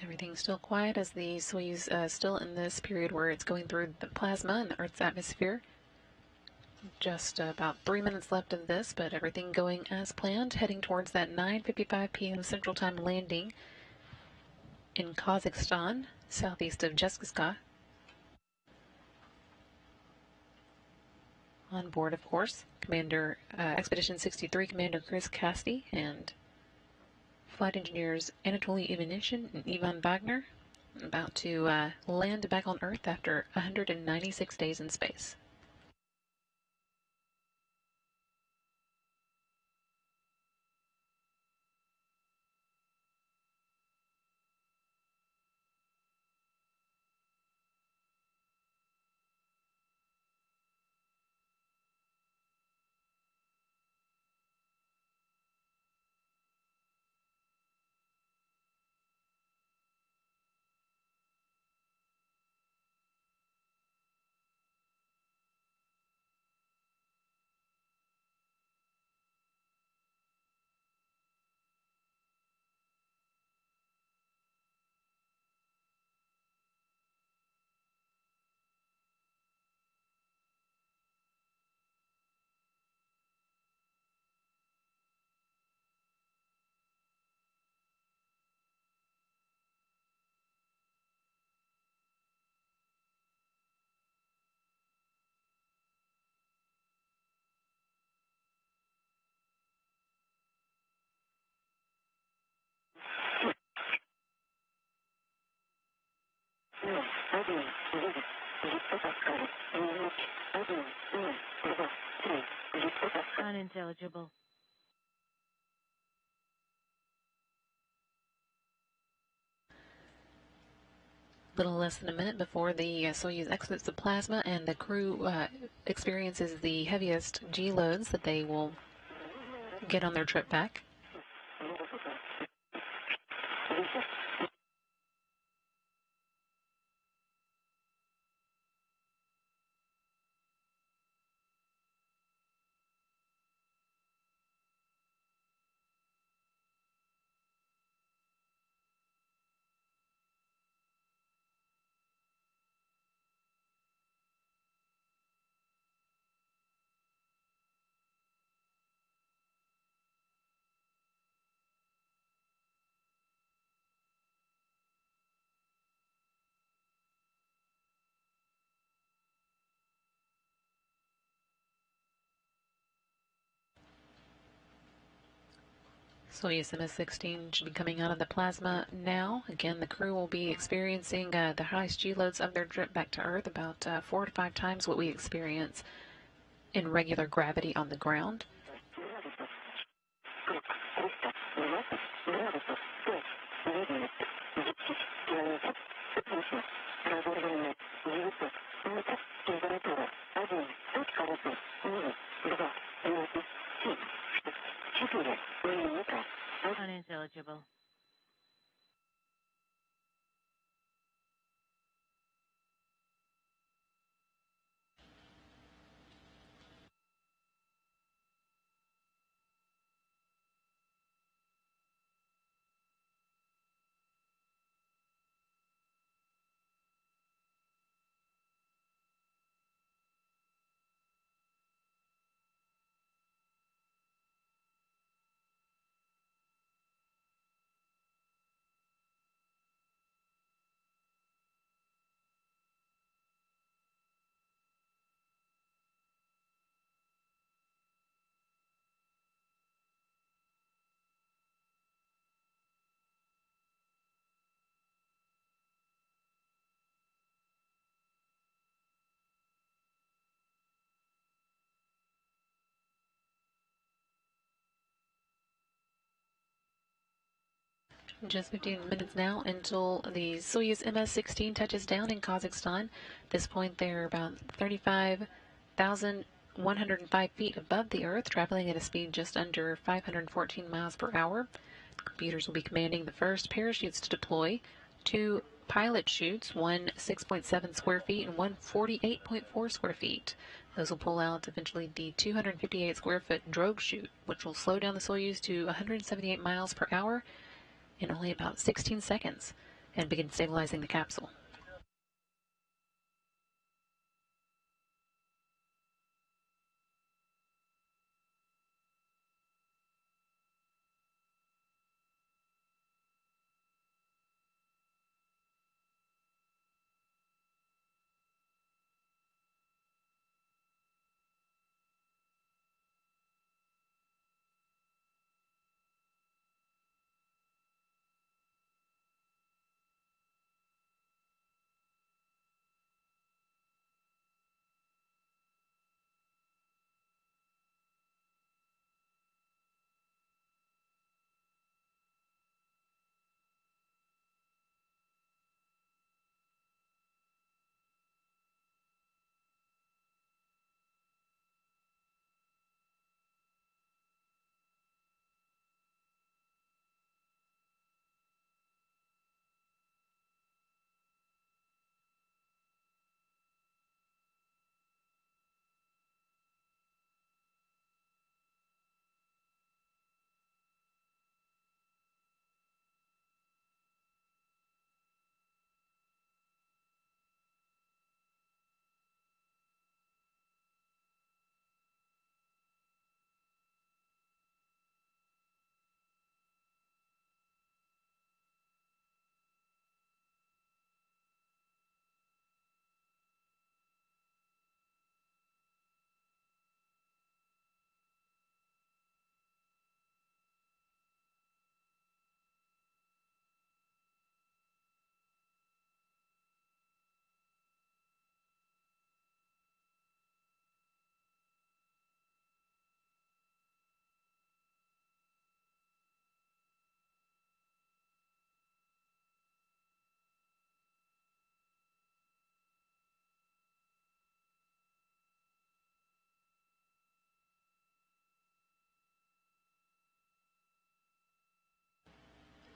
Everything's still quiet as the Soyuz still in this period where it's going through the plasma and the Earth's atmosphere. Just about 3 minutes left of this, but everything going as planned, heading towards that 9:55 p.m. Central Time landing in Kazakhstan, southeast of Jeskisca. On board, of course, Commander Expedition 63 Commander Chris Cassidy and flight engineers Anatoly Ivanishin and Ivan Wagner, about to land back on Earth after 196 days in space. Unintelligible. Little less than a minute before the Soyuz exits the plasma and the crew experiences the heaviest G loads that they will get on their trip back. Soyuz MS-17 should be coming out of the plasma now. Again, the crew will be experiencing the highest G loads of their trip back to Earth, about 4 to 5 times what we experience in regular gravity on the ground. Unintelligible. Just 15 minutes now until the Soyuz MS-17 touches down in Kazakhstan. At this point, they're about 35,105 feet above the Earth, traveling at a speed just under 514 miles per hour. Computers will be commanding the first parachutes to deploy. Two pilot chutes, one 6.7 square feet and one 48.4 square feet. Those will pull out eventually the 258 square foot drogue chute, which will slow down the Soyuz to 178 miles per hour in only about 16 seconds and begin stabilizing the capsule.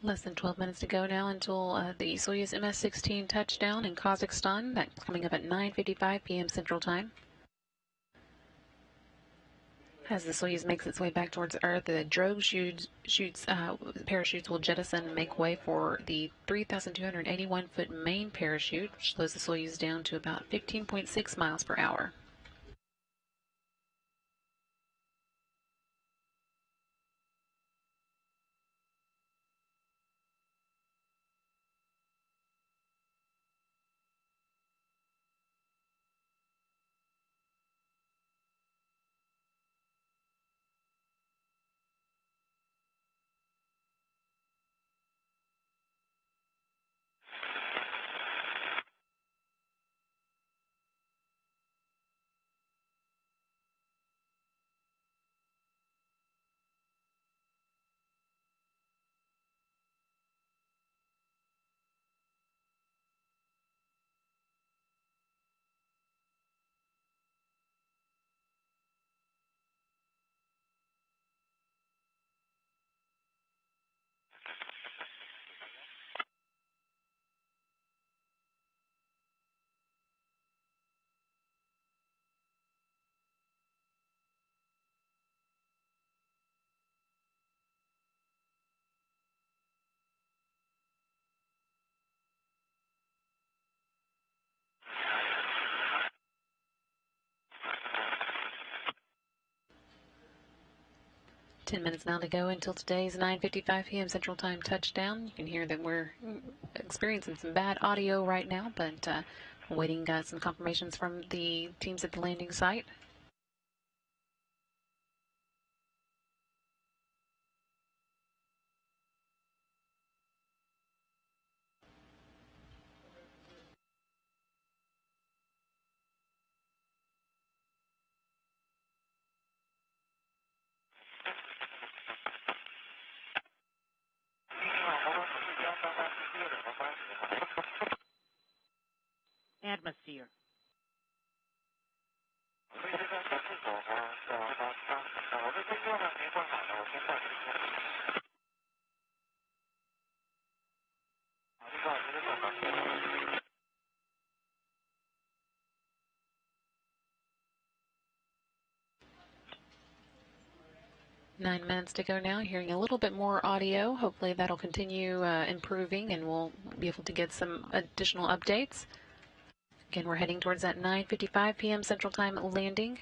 Less than 12 minutes to go now until the Soyuz MS-16 touchdown in Kazakhstan. That's coming up at 9:55 p.m. Central Time. As the Soyuz makes its way back towards Earth, the drogue parachutes will jettison and make way for the 3,281-foot main parachute, which slows the Soyuz down to about 15.6 miles per hour. 10 minutes now to go until today's 9:55 p.m. Central Time touchdown. You can hear that we're experiencing some bad audio right now, but waiting some confirmations from the teams at the landing site. Atmosphere. Nine minutes to go now. Hearing a little bit more audio. Hopefully that'll continue improving and we'll be able to get some additional updates. Again, we're heading towards that 9:55 p.m. Central Time landing.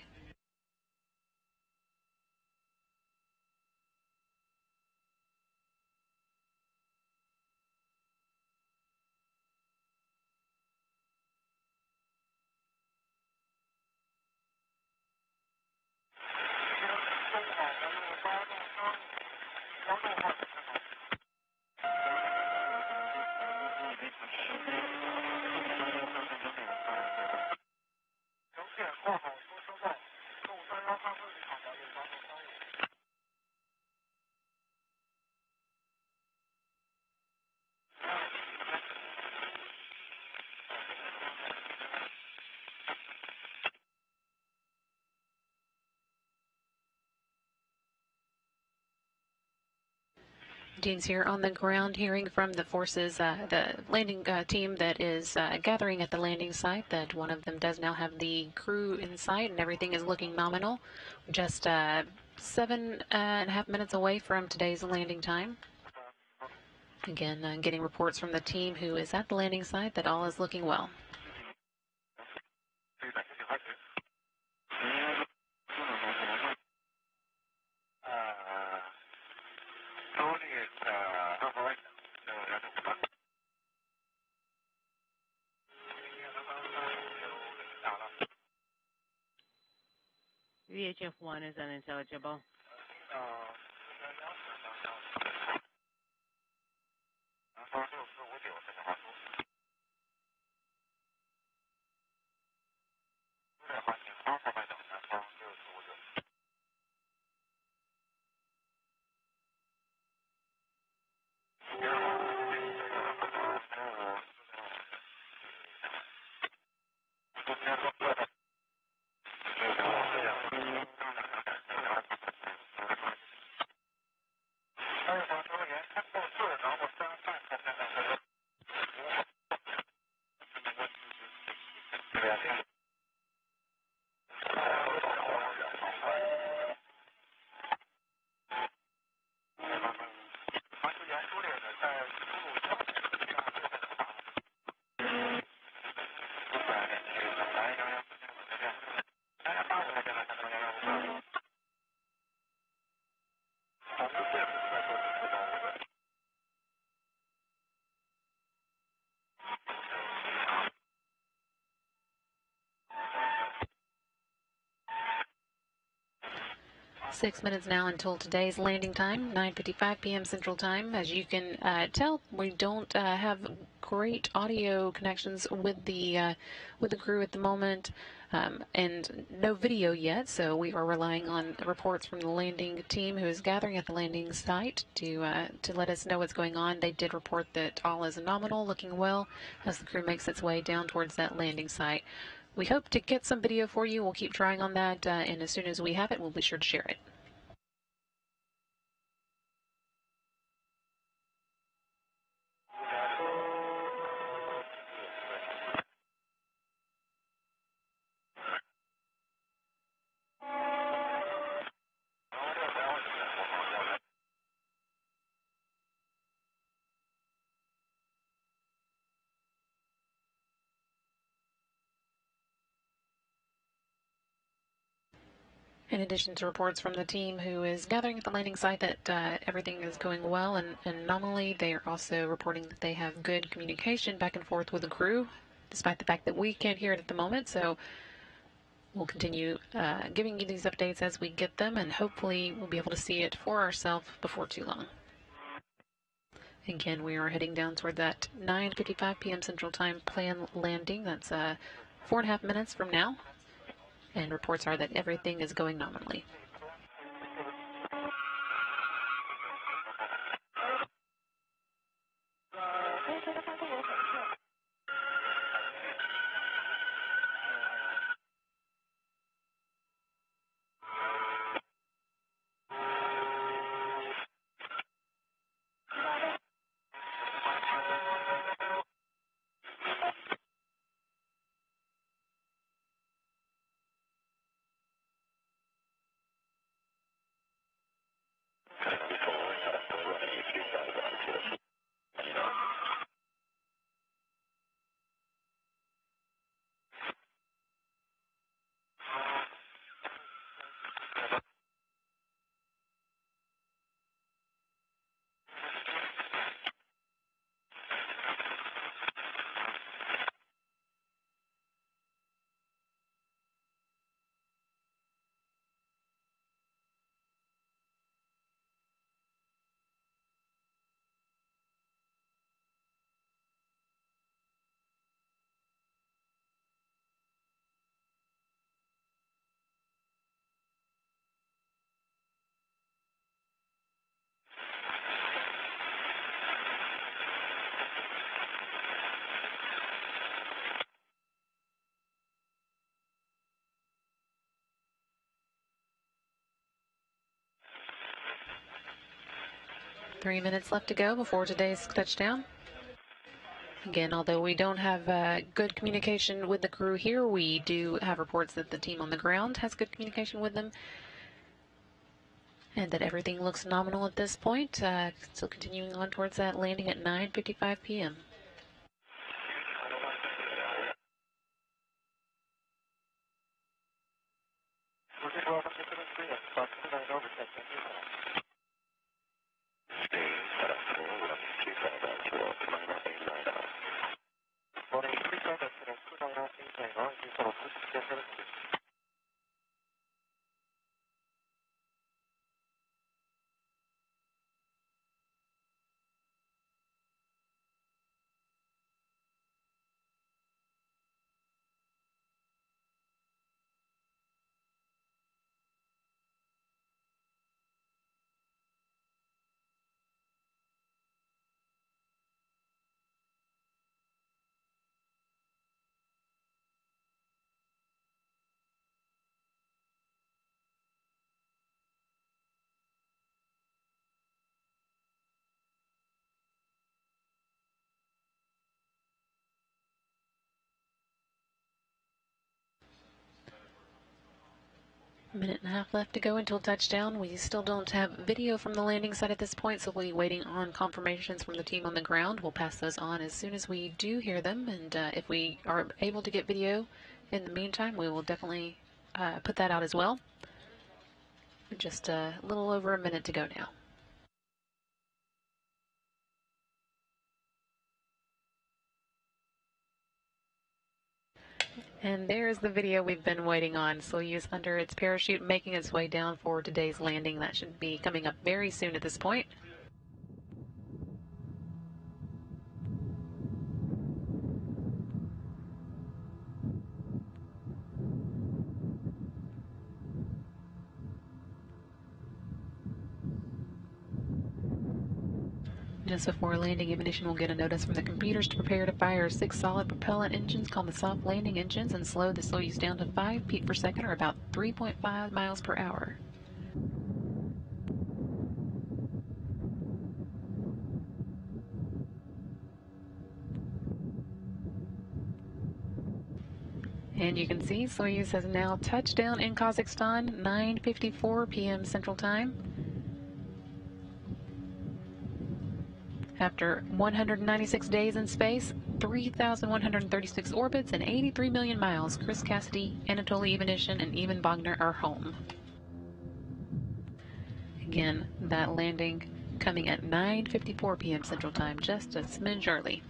Dean's here on the ground hearing from the forces, the landing team that is gathering at the landing site, that one of them does now have the crew in sight and everything is looking nominal. Just 7.5 minutes away from today's landing time. Again, getting reports from the team who is at the landing site that all is looking well. VHF-1 is unintelligible. Six minutes now until today's landing time, 9:55 p.m. Central Time. As you can tell, we don't have great audio connections with the crew at the moment, and no video yet. So we are relying on reports from the landing team who is gathering at the landing site to let us know what's going on. They did report that all is nominal, looking well, as the crew makes its way down towards that landing site. We hope to get some video for you. We'll keep trying on that, and as soon as we have it, we'll be sure to share it. In addition to reports from the team who is gathering at the landing site that everything is going well and nominally, they are also reporting that they have good communication back and forth with the crew, despite the fact that we can't hear it at the moment. So we'll continue giving you these updates as we get them, and hopefully we'll be able to see it for ourselves before too long. Again, we are heading down toward that 9:55 p.m. Central Time planned landing. That's 4.5 minutes from now. And reports are that everything is going nominally. Three minutes left to go before today's touchdown. Again, although we don't have good communication with the crew here, we do have reports that the team on the ground has good communication with them and that everything looks nominal at this point. Still continuing on towards that landing at 9:55 p.m. Minute and a half left to go until touchdown. We still don't have video from the landing site at this point, so we'll be waiting on confirmations from the team on the ground. We'll pass those on as soon as we do hear them, and if we are able to get video in the meantime, we will definitely put that out as well. Just a little over a minute to go now. And there's the video we've been waiting on. Soyuz under its parachute, making its way down for today's landing. That should be coming up very soon at this point. Just before landing, ignition will get a notice from the computers to prepare to fire 6 solid propellant engines called the soft landing engines and slow the Soyuz down to 5 feet per second, or about 3.5 miles per hour. And you can see Soyuz has now touched down in Kazakhstan, 9:54 p.m. Central Time. After 196 days in space, 3,136 orbits, and 83 million miles, Chris Cassidy, Anatoly Ivanishin, and Ivan Bogner are home. Again, that landing coming at 9:54 p.m. Central Time, just a smidge early.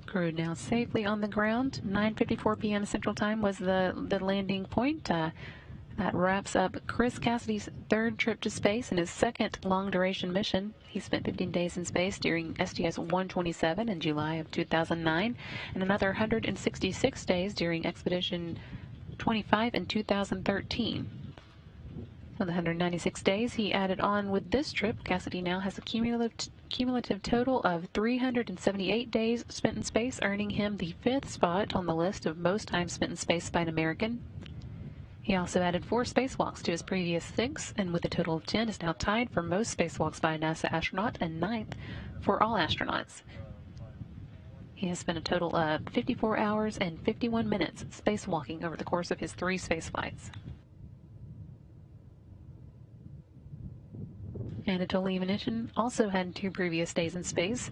Crew now safely on the ground. 9:54 p.m. Central Time was the landing point. That wraps up Chris Cassidy's third trip to space and his second long-duration mission. He spent 15 days in space during STS-127 in July of 2009 and another 166 days during Expedition 25 in 2013. Of the 196 days he added on with this trip, Cassidy now has a cumulative total of 378 days spent in space, earning him the 5th spot on the list of most time spent in space by an American. He also added 4 spacewalks to his previous 6, and with a total of 10 is now tied for most spacewalks by a NASA astronaut and 9th for all astronauts. He has spent a total of 54 hours and 51 minutes spacewalking over the course of his 3 spaceflights. Anatoly Ivanishin also had 2 previous days in space,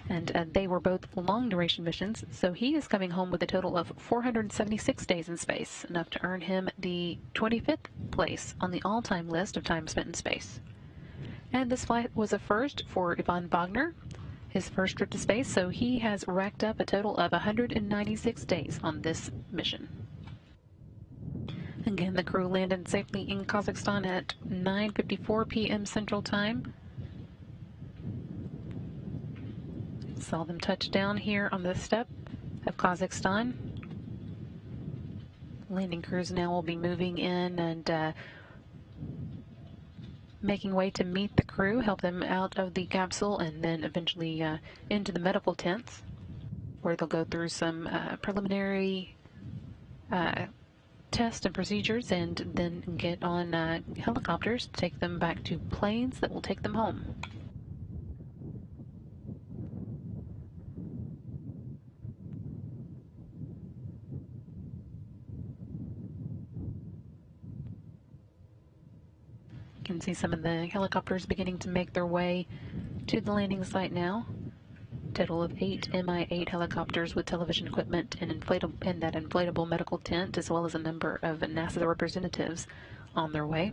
and they were both long-duration missions, so he is coming home with a total of 476 days in space, enough to earn him the 25th place on the all-time list of time spent in space. And this flight was a first for Ivan Wagner, his first trip to space, so he has racked up a total of 196 days on this mission. Again, the crew landed safely in Kazakhstan at 9:54 p.m. Central Time. Saw them touch down here on the steppe of Kazakhstan. Landing crews now will be moving in and making way to meet the crew, help them out of the capsule, and then eventually into the medical tents, where they'll go through some preliminary tests and procedures, and then get on helicopters to take them back to planes that will take them home. You can see some of the helicopters beginning to make their way to the landing site now. Total of 8 Mi-8 helicopters with television equipment and that inflatable medical tent, as well as a number of NASA representatives on their way.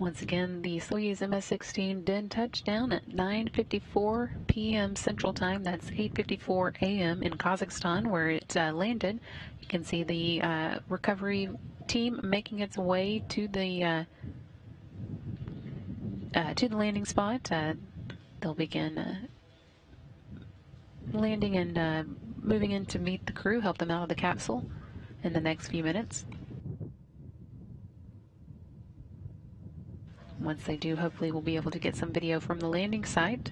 Once again, the Soyuz MS-17 did touch down at 9:54 p.m. Central Time. That's 8:54 a.m. in Kazakhstan, where it landed. You can see the recovery team making its way to the landing spot. They'll begin landing and moving in to meet the crew, help them out of the capsule in the next few minutes. Once they do, hopefully we'll be able to get some video from the landing site.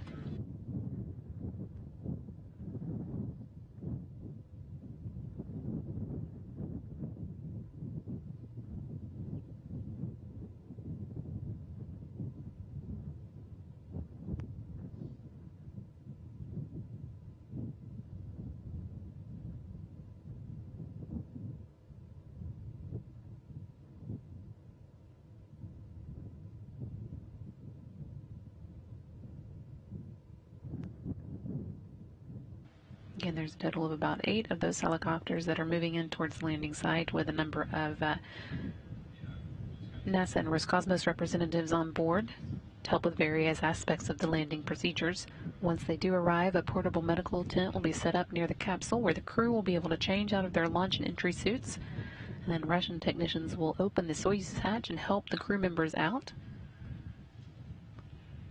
Again, there's a total of about 8 of those helicopters that are moving in towards the landing site with a number of NASA and Roscosmos representatives on board to help with various aspects of the landing procedures. Once they do arrive, a portable medical tent will be set up near the capsule where the crew will be able to change out of their launch and entry suits. And then Russian technicians will open the Soyuz hatch and help the crew members out.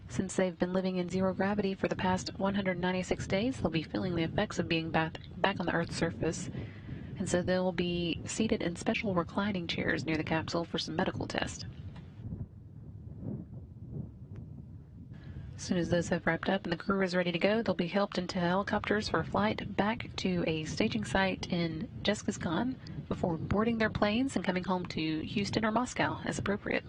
Since they've been living in zero gravity for the past 196 days, they'll be feeling the effects of being back on the Earth's surface. And so they'll be seated in special reclining chairs near the capsule for some medical tests. As soon as those have wrapped up and the crew is ready to go, they'll be helped into helicopters for a flight back to a staging site in Zhezkazgan before boarding their planes and coming home to Houston or Moscow as appropriate.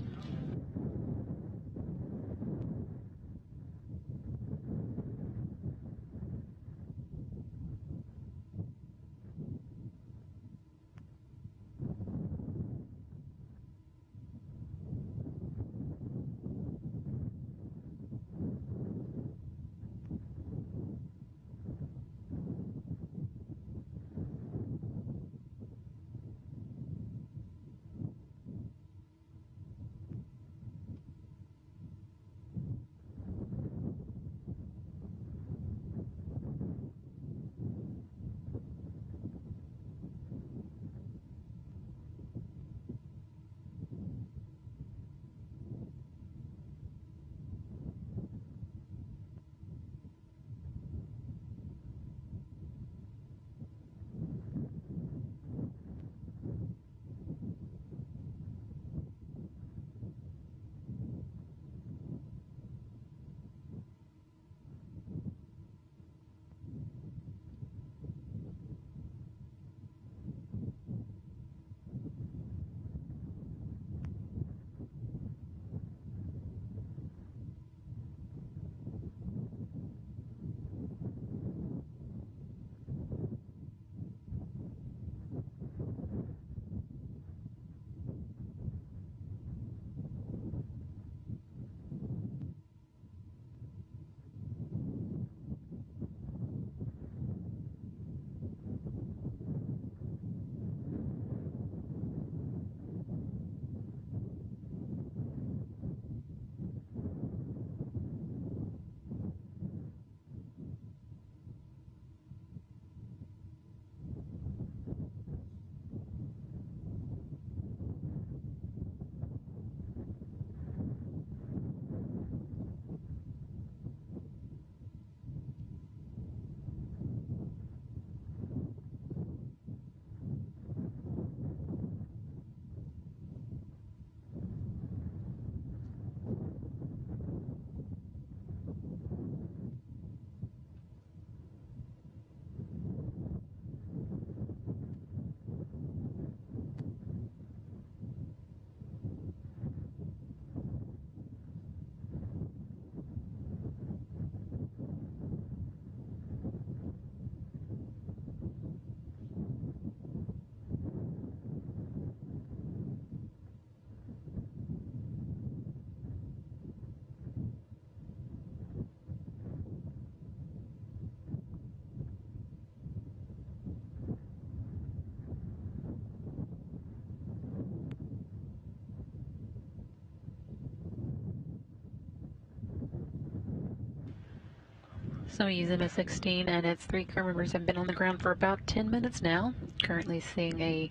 Soyuz MS-17 and its 3 crew members have been on the ground for about 10 minutes now. Currently seeing a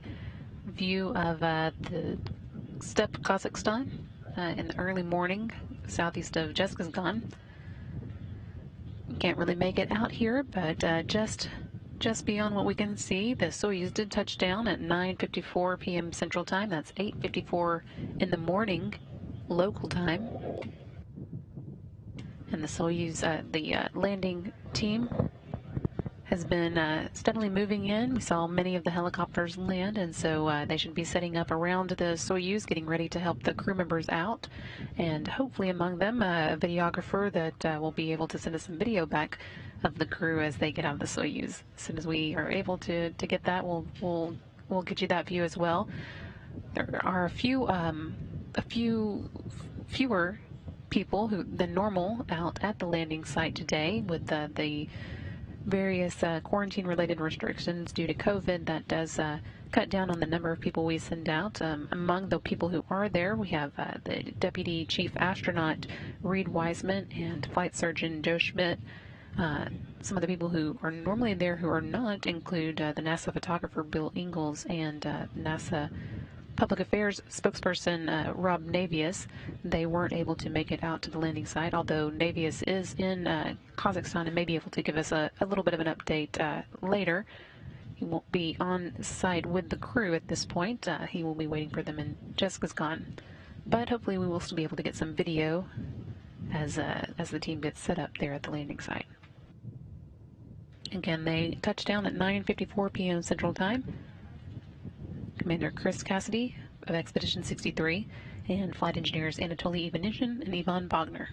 view of the steppe Kazakhstan in the early morning, southeast of Zhezkazgan. Can't really make it out here, but just beyond what we can see, the Soyuz did touch down at 9:54 p.m. Central Time. That's 8:54 in the morning local time. And the Soyuz, the landing team has been steadily moving in. We saw many of the helicopters land, and so they should be setting up around the Soyuz, getting ready to help the crew members out. And hopefully among them, a videographer that will be able to send us some video back of the crew as they get out of the Soyuz. As soon as we are able to get that, we'll get you that view as well. There are a few fewer people than normal out at the landing site today, with the various quarantine-related restrictions due to COVID, that does cut down on the number of people we send out. Among the people who are there, we have the Deputy Chief Astronaut Reed Wiseman and Flight Surgeon Joe Schmidt. Some of the people who are normally there who are not include the NASA photographer Bill Ingalls and NASA Public Affairs spokesperson Rob Navius. They weren't able to make it out to the landing site, although Navius is in Kazakhstan and may be able to give us a little bit of an update later. He won't be on site with the crew at this point. He will be waiting for them, and Jessica's gone. But hopefully we will still be able to get some video as the team gets set up there at the landing site. Again, they touched down at 9:54 p.m. Central Time. Commander Chris Cassidy of Expedition 63 and flight engineers Anatoly Ivanishin and Ivan Bogner.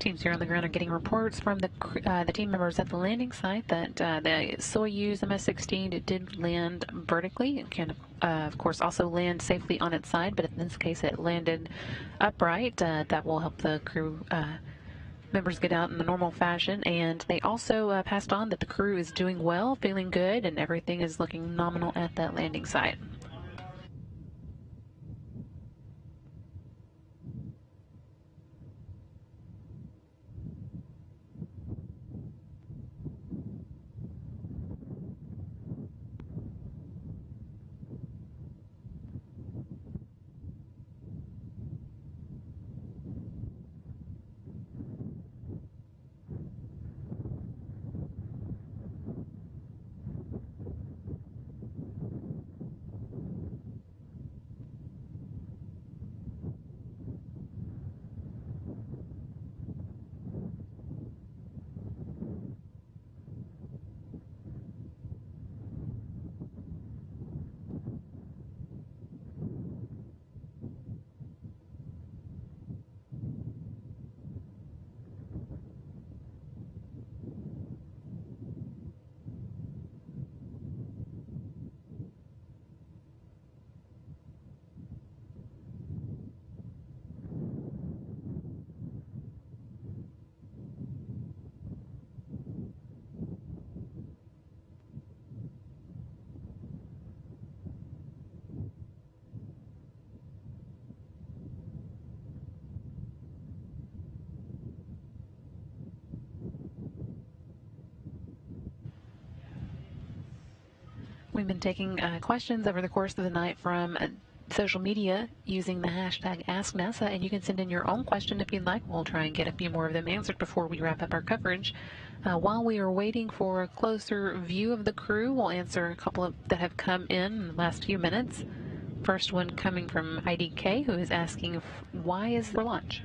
Teams here on the ground are getting reports from the team members at the landing site that the Soyuz MS-17 did land vertically. It can, of course, also land safely on its side, but in this case it landed upright. That will help the crew members get out in the normal fashion, and they also passed on that the crew is doing well, feeling good, and everything is looking nominal at that landing site. We've been taking questions over the course of the night from social media using the hashtag AskNASA, and you can send in your own question if you'd like. We'll try and get a few more of them answered before we wrap up our coverage. While we are waiting for a closer view of the crew, we'll answer a couple of that have come in the last few minutes. First one coming from IDK, who is asking, why is there launch?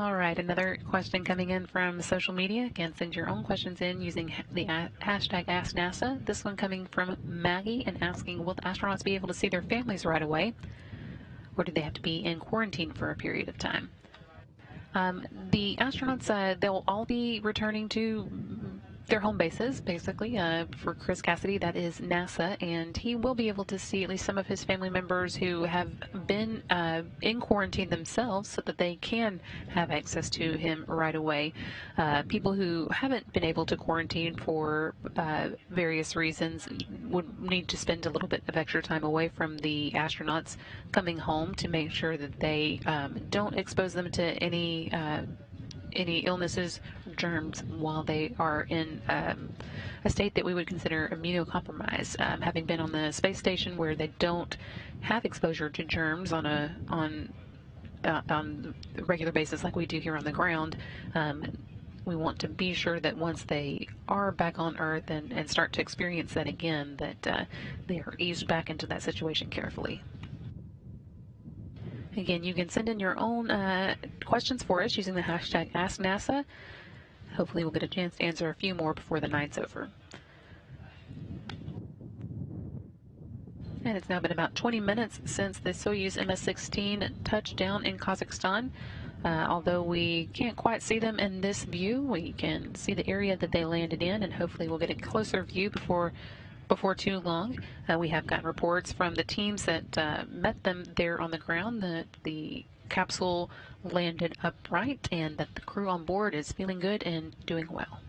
All right, another question coming in from social media. Again, send your own questions in using the hashtag AskNASA. This one coming from Maggie and asking, will the astronauts be able to see their families right away, or do they have to be in quarantine for a period of time? The astronauts, they'll all be returning to their home bases, basically. For Chris Cassidy, that is NASA, and he will be able to see at least some of his family members who have been in quarantine themselves so that they can have access to him right away. People who haven't been able to quarantine for various reasons would need to spend a little bit of extra time away from the astronauts coming home to make sure that they don't expose them to any illnesses, germs, while they are in a state that we would consider immunocompromised. Having been on the space station where they don't have exposure to germs on a regular basis like we do here on the ground, we want to be sure that once they are back on Earth and start to experience that again, that they are eased back into that situation carefully. Again, you can send in your own questions for us using the hashtag AskNASA. Hopefully we'll get a chance to answer a few more before the night's over. And it's now been about 20 minutes since the Soyuz MS-17 touched down in Kazakhstan. Although we can't quite see them in this view, we can see the area that they landed in, and hopefully we'll get a closer view before too long. We have gotten reports from the teams that met them there on the ground that the capsule landed upright and that the crew on board is feeling good and doing well.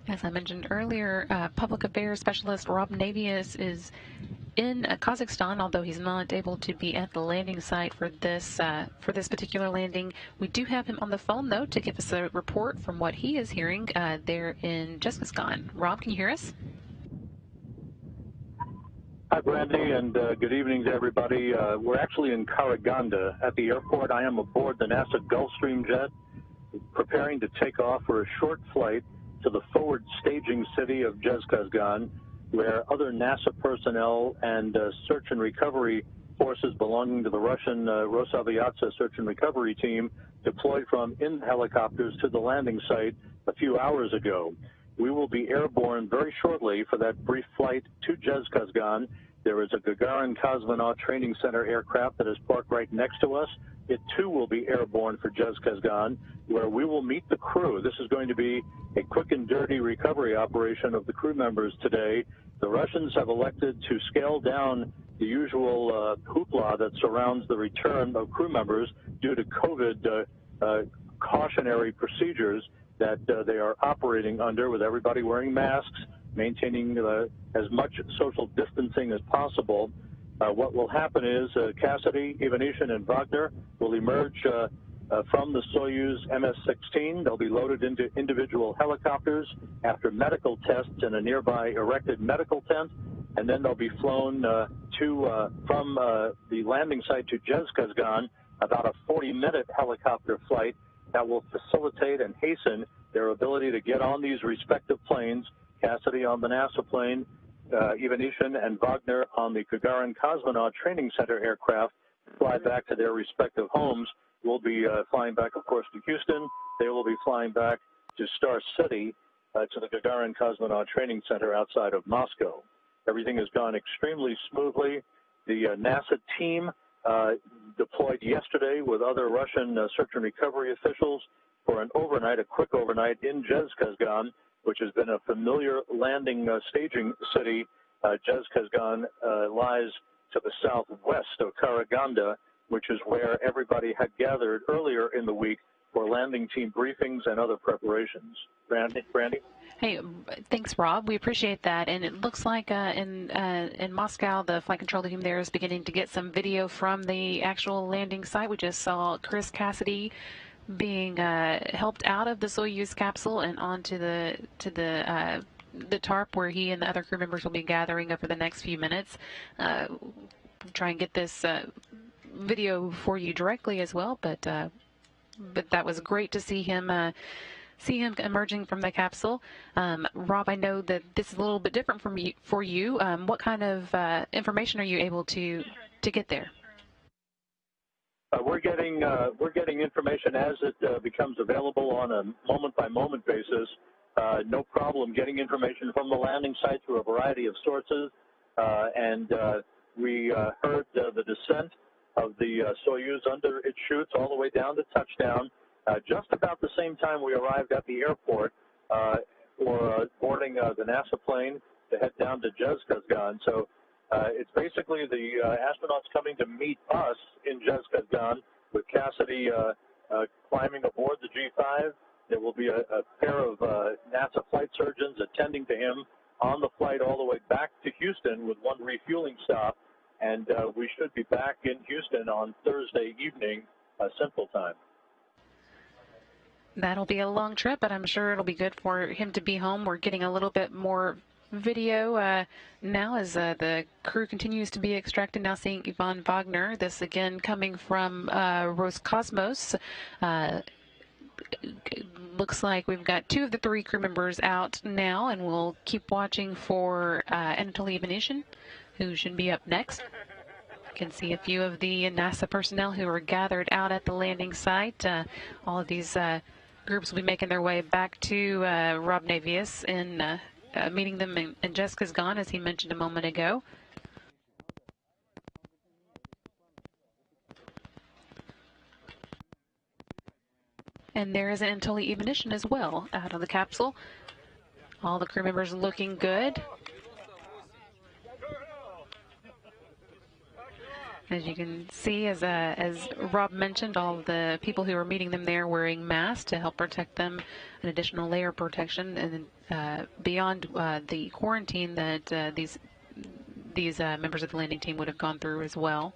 As I mentioned earlier, Public Affairs Specialist Rob Navius is in Kazakhstan, although he's not able to be at the landing site for this particular landing. We do have him on the phone, though, to give us a report from what he is hearing there in Kazakhstan. Rob, can you hear us? Hi, Brandy, and good evening to everybody. We're actually in Karaganda at the airport. I am aboard the NASA Gulfstream jet, preparing to take off for a short flight to the forward staging city of Zhezkazgan, where other NASA personnel and search and recovery forces belonging to the Russian Rosaviatsa search and recovery team deployed from in helicopters to the landing site a few hours ago. We will be airborne very shortly for that brief flight to Zhezkazgan. There is a Gagarin Cosmonaut Training Center aircraft that is parked right next to us. It, too, will be airborne for Zhezkazgan, where we will meet the crew. This is going to be a quick and dirty recovery operation of the crew members today. The Russians have elected to scale down the usual hoopla that surrounds the return of crew members due to COVID cautionary procedures that they are operating under, with everybody wearing masks, maintaining as much social distancing as possible. What will happen is Cassidy, Ivanishин, and Wagner will emerge from the Soyuz MS-17. They'll be loaded into individual helicopters after medical tests in a nearby erected medical tent, and then they'll be flown from the landing site to Zhezkazgan, about a 40-minute helicopter flight that will facilitate and hasten their ability to get on these respective planes. Cassidy on the NASA plane, Ivanishин and Wagner on the Gagarin Cosmonaut Training Center aircraft fly back to their respective homes. We'll be flying back, of course, to Houston. They will be flying back to Star City, to the Gagarin Cosmonaut Training Center outside of Moscow. Everything has gone extremely smoothly. The NASA team deployed yesterday with other Russian search and recovery officials for an overnight, a quick overnight in Zhezkazgan, which has been a familiar landing staging city. Zhezkazgan lies to the southwest of Karaganda, which is where everybody had gathered earlier in the week for landing team briefings and other preparations. Brandy? Hey, thanks, Rob. We appreciate that. And it looks like in Moscow, the flight control team there is beginning to get some video from the actual landing site. We just saw Chris Cassidy being helped out of the Soyuz capsule and onto the tarp where he and the other crew members will be gathering over the next few minutes. Try and get this video for you directly as well, but that was great to see him emerging from the capsule. Rob, I know that this is a little bit different for you. What kind of information are you able to get there? We're getting information as it becomes available on a moment-by-moment basis. No problem getting information from the landing site through a variety of sources. And we heard the descent of the Soyuz under its chutes all the way down to touchdown. Just about the same time we arrived at the airport for boarding the NASA plane to head down to Zhezkazgan. So it's basically the astronauts coming to meet us in Zhezkazgan, with Cassidy climbing aboard the G5. There will be a pair of NASA flight surgeons attending to him on the flight all the way back to Houston with one refueling stop. And we should be back in Houston on Thursday evening, Central Time. That'll be a long trip, but I'm sure it'll be good for him to be home. We're getting a little bit more video now as the crew continues to be extracted. Now seeing Yvonne Wagner, this again coming from Roscosmos. Looks like we've got 2 of the 3 crew members out now, and we'll keep watching for Anatoly Ivanishin, who should be up next. You can see a few of the NASA personnel who are gathered out at the landing site. All of these groups will be making their way back to Rob Navius and meeting them in Zhezkazgan, as he mentioned a moment ago. And there is an Anatoly Ivanishin as well out of the capsule. All the crew members looking good. As you can see, as Rob mentioned, all the people who are meeting them there wearing masks to help protect them, an additional layer of protection, and beyond the quarantine that these members of the landing team would have gone through as well.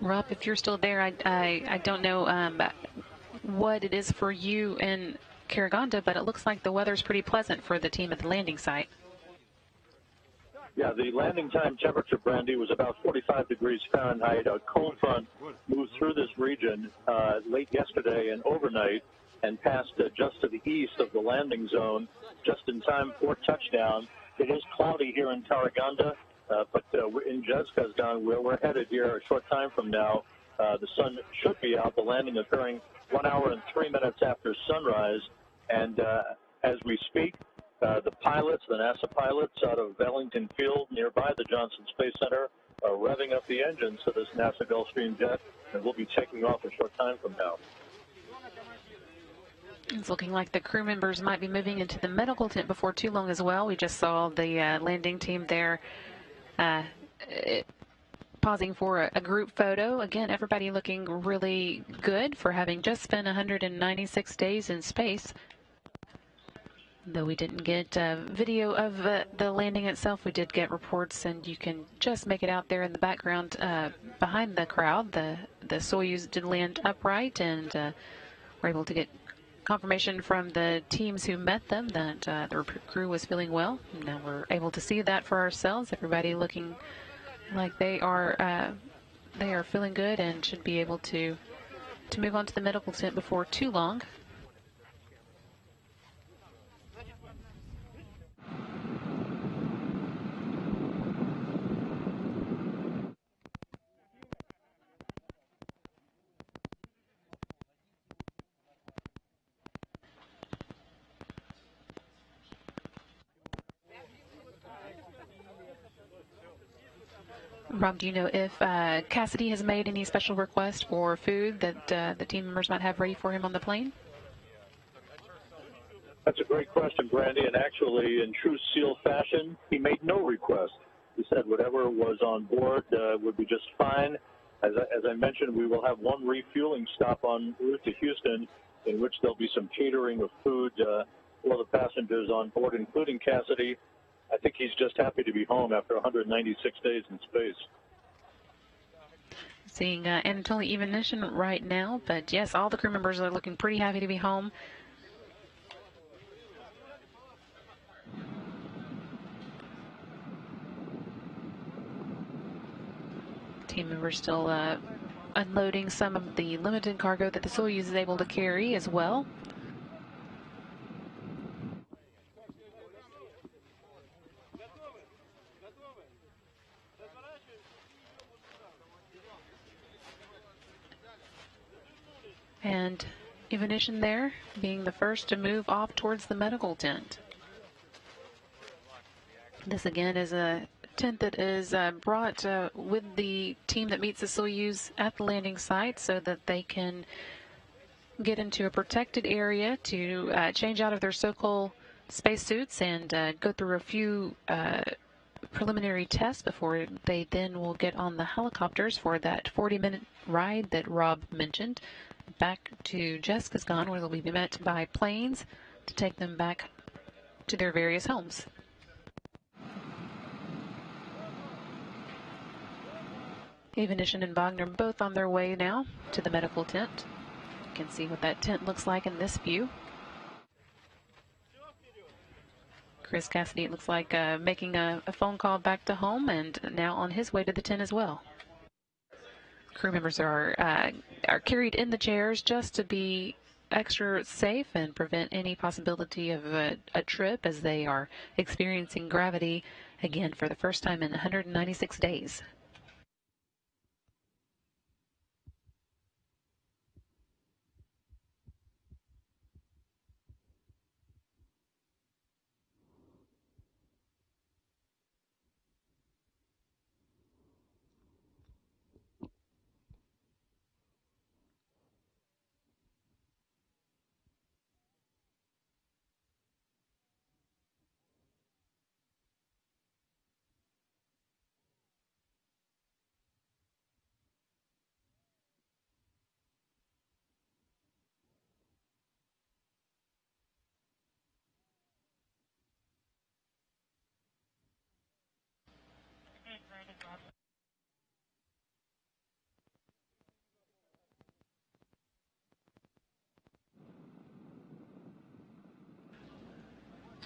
Rob, if you're still there, I don't know what it is for you in Karaganda, but it looks like the weather's pretty pleasant for the team at the landing site. Yeah, the landing time temperature, Brandy, was about 45 degrees Fahrenheit. A cold front moved through this region late yesterday and overnight and passed just to the east of the landing zone just in time for touchdown. It is cloudy here in Karaganda, but in Zhezkazgan, where we're headed here a short time from now, the sun should be out. The landing occurring 1 hour and 3 minutes after sunrise. And as we speak, the pilots, the NASA pilots out of Bellington Field nearby the Johnson Space Center, are revving up the engines to this NASA Gulfstream jet, and we'll be taking off a short time from now. It's looking like the crew members might be moving into the medical tent before too long as well. We just saw the landing team there pausing for a group photo. Again, everybody looking really good for having just spent 196 days in space. Though we didn't get video of the landing itself, we did get reports, and you can just make it out there in the background behind the crowd. The Soyuz did land upright, and we're able to get confirmation from the teams who met them that the crew was feeling well. Now we're able to see that for ourselves. Everybody looking like they are feeling good and should be able to move on to the medical tent before too long. Rob, do you know if Cassidy has made any special request for food that the team members might have ready for him on the plane? That's a great question, Brandy, and actually, in true SEAL fashion, he made no request. He said whatever was on board would be just fine. As I mentioned, we will have one refueling stop en route to Houston, in which there'll be some catering of food for the passengers on board, including Cassidy. I think he's just happy to be home after 196 days in space. Seeing Anatoly Ivanishin right now, but yes, all the crew members are looking pretty happy to be home. Team members still unloading some of the limited cargo that the Soyuz is able to carry as well. And Ivanishin there being the first to move off towards the medical tent. This again is a tent that is brought with the team that meets the Soyuz at the landing site so that they can get into a protected area to change out of their so-called spacesuits and go through a few preliminary tests before they then will get on the helicopters for that 40-minute ride that Rob mentioned back to Jessica's Gone, where they'll be met by planes to take them back to their various homes. Ivanishin and Wagner both on their way now to the medical tent. You can see what that tent looks like in this view. Chris Cassidy, it looks like making a phone call back to home and now on his way to the tent as well. Crew members are carried in the chairs just to be extra safe and prevent any possibility of a trip as they are experiencing gravity again for the first time in 196 days.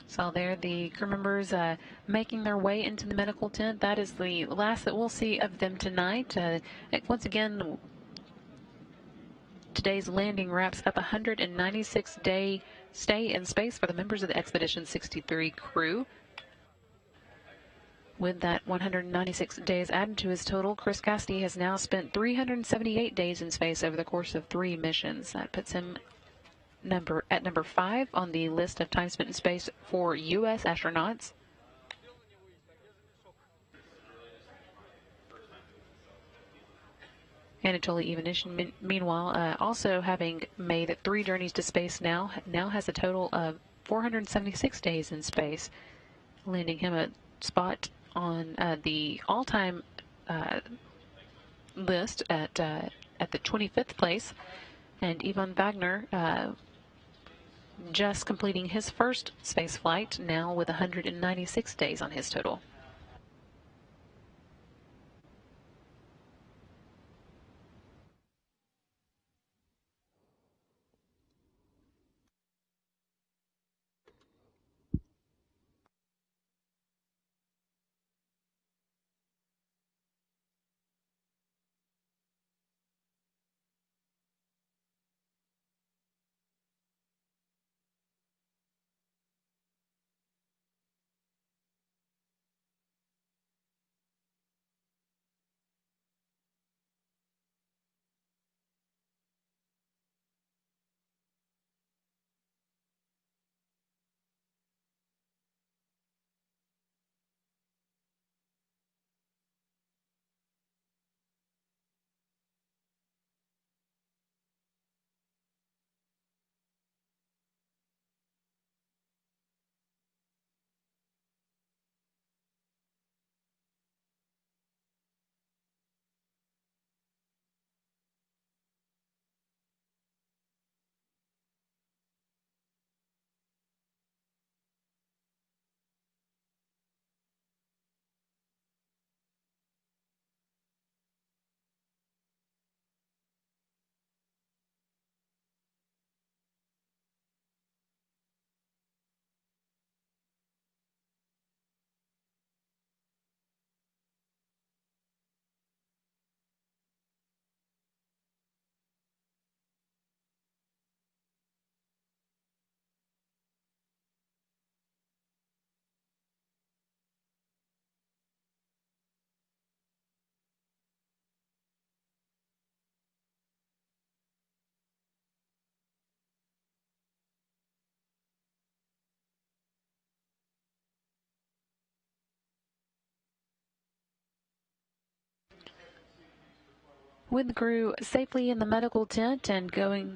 So there, the crew members making their way into the medical tent. That is the last that we'll see of them tonight. Once again, today's landing wraps up a 196-day stay in space for the members of the Expedition 63 crew. With that 196 days added to his total, Chris Cassidy has now spent 378 days in space over the course of 3 missions. That puts him at number 5 on the list of time spent in space for U.S. astronauts. Anatoly Ivanishin, meanwhile, also having made 3 journeys to space now has a total of 476 days in space, landing him a spot on the all-time list at the 25th place. And Ivan Wagner just completing his first space flight, now with 196 days on his total. with the crew safely in the medical tent and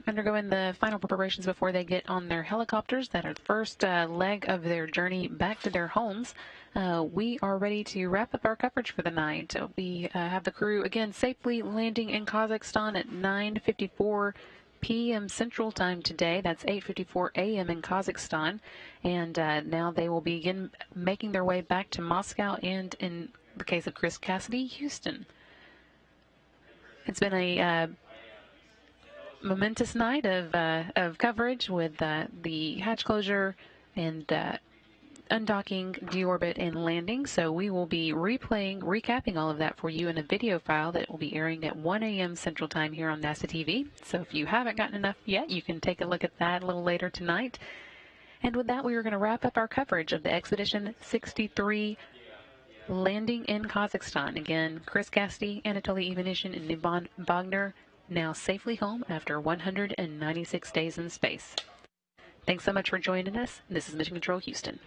undergoing the final preparations before they get on their helicopters that are the first leg of their journey back to their homes. We are ready to wrap up our coverage for the night. We have the crew again safely landing in Kazakhstan at 9:54 p.m. Central Time today. That's 8:54 a.m. in Kazakhstan. And now they will begin making their way back to Moscow and, in the case of Chris Cassidy, Houston. It's been a momentous night of coverage with the hatch closure and undocking, deorbit, and landing. So we will be recapping all of that for you in a video file that will be airing at 1 a.m. Central Time here on NASA TV. So if you haven't gotten enough yet, you can take a look at that a little later tonight. And with that, we are going to wrap up our coverage of the Expedition 63 landing in Kazakhstan. Again, Chris Cassidy, Anatoly Ivanishin, and Ivan Wagner now safely home after 196 days in space. Thanks so much for joining us. This is Mission Control Houston.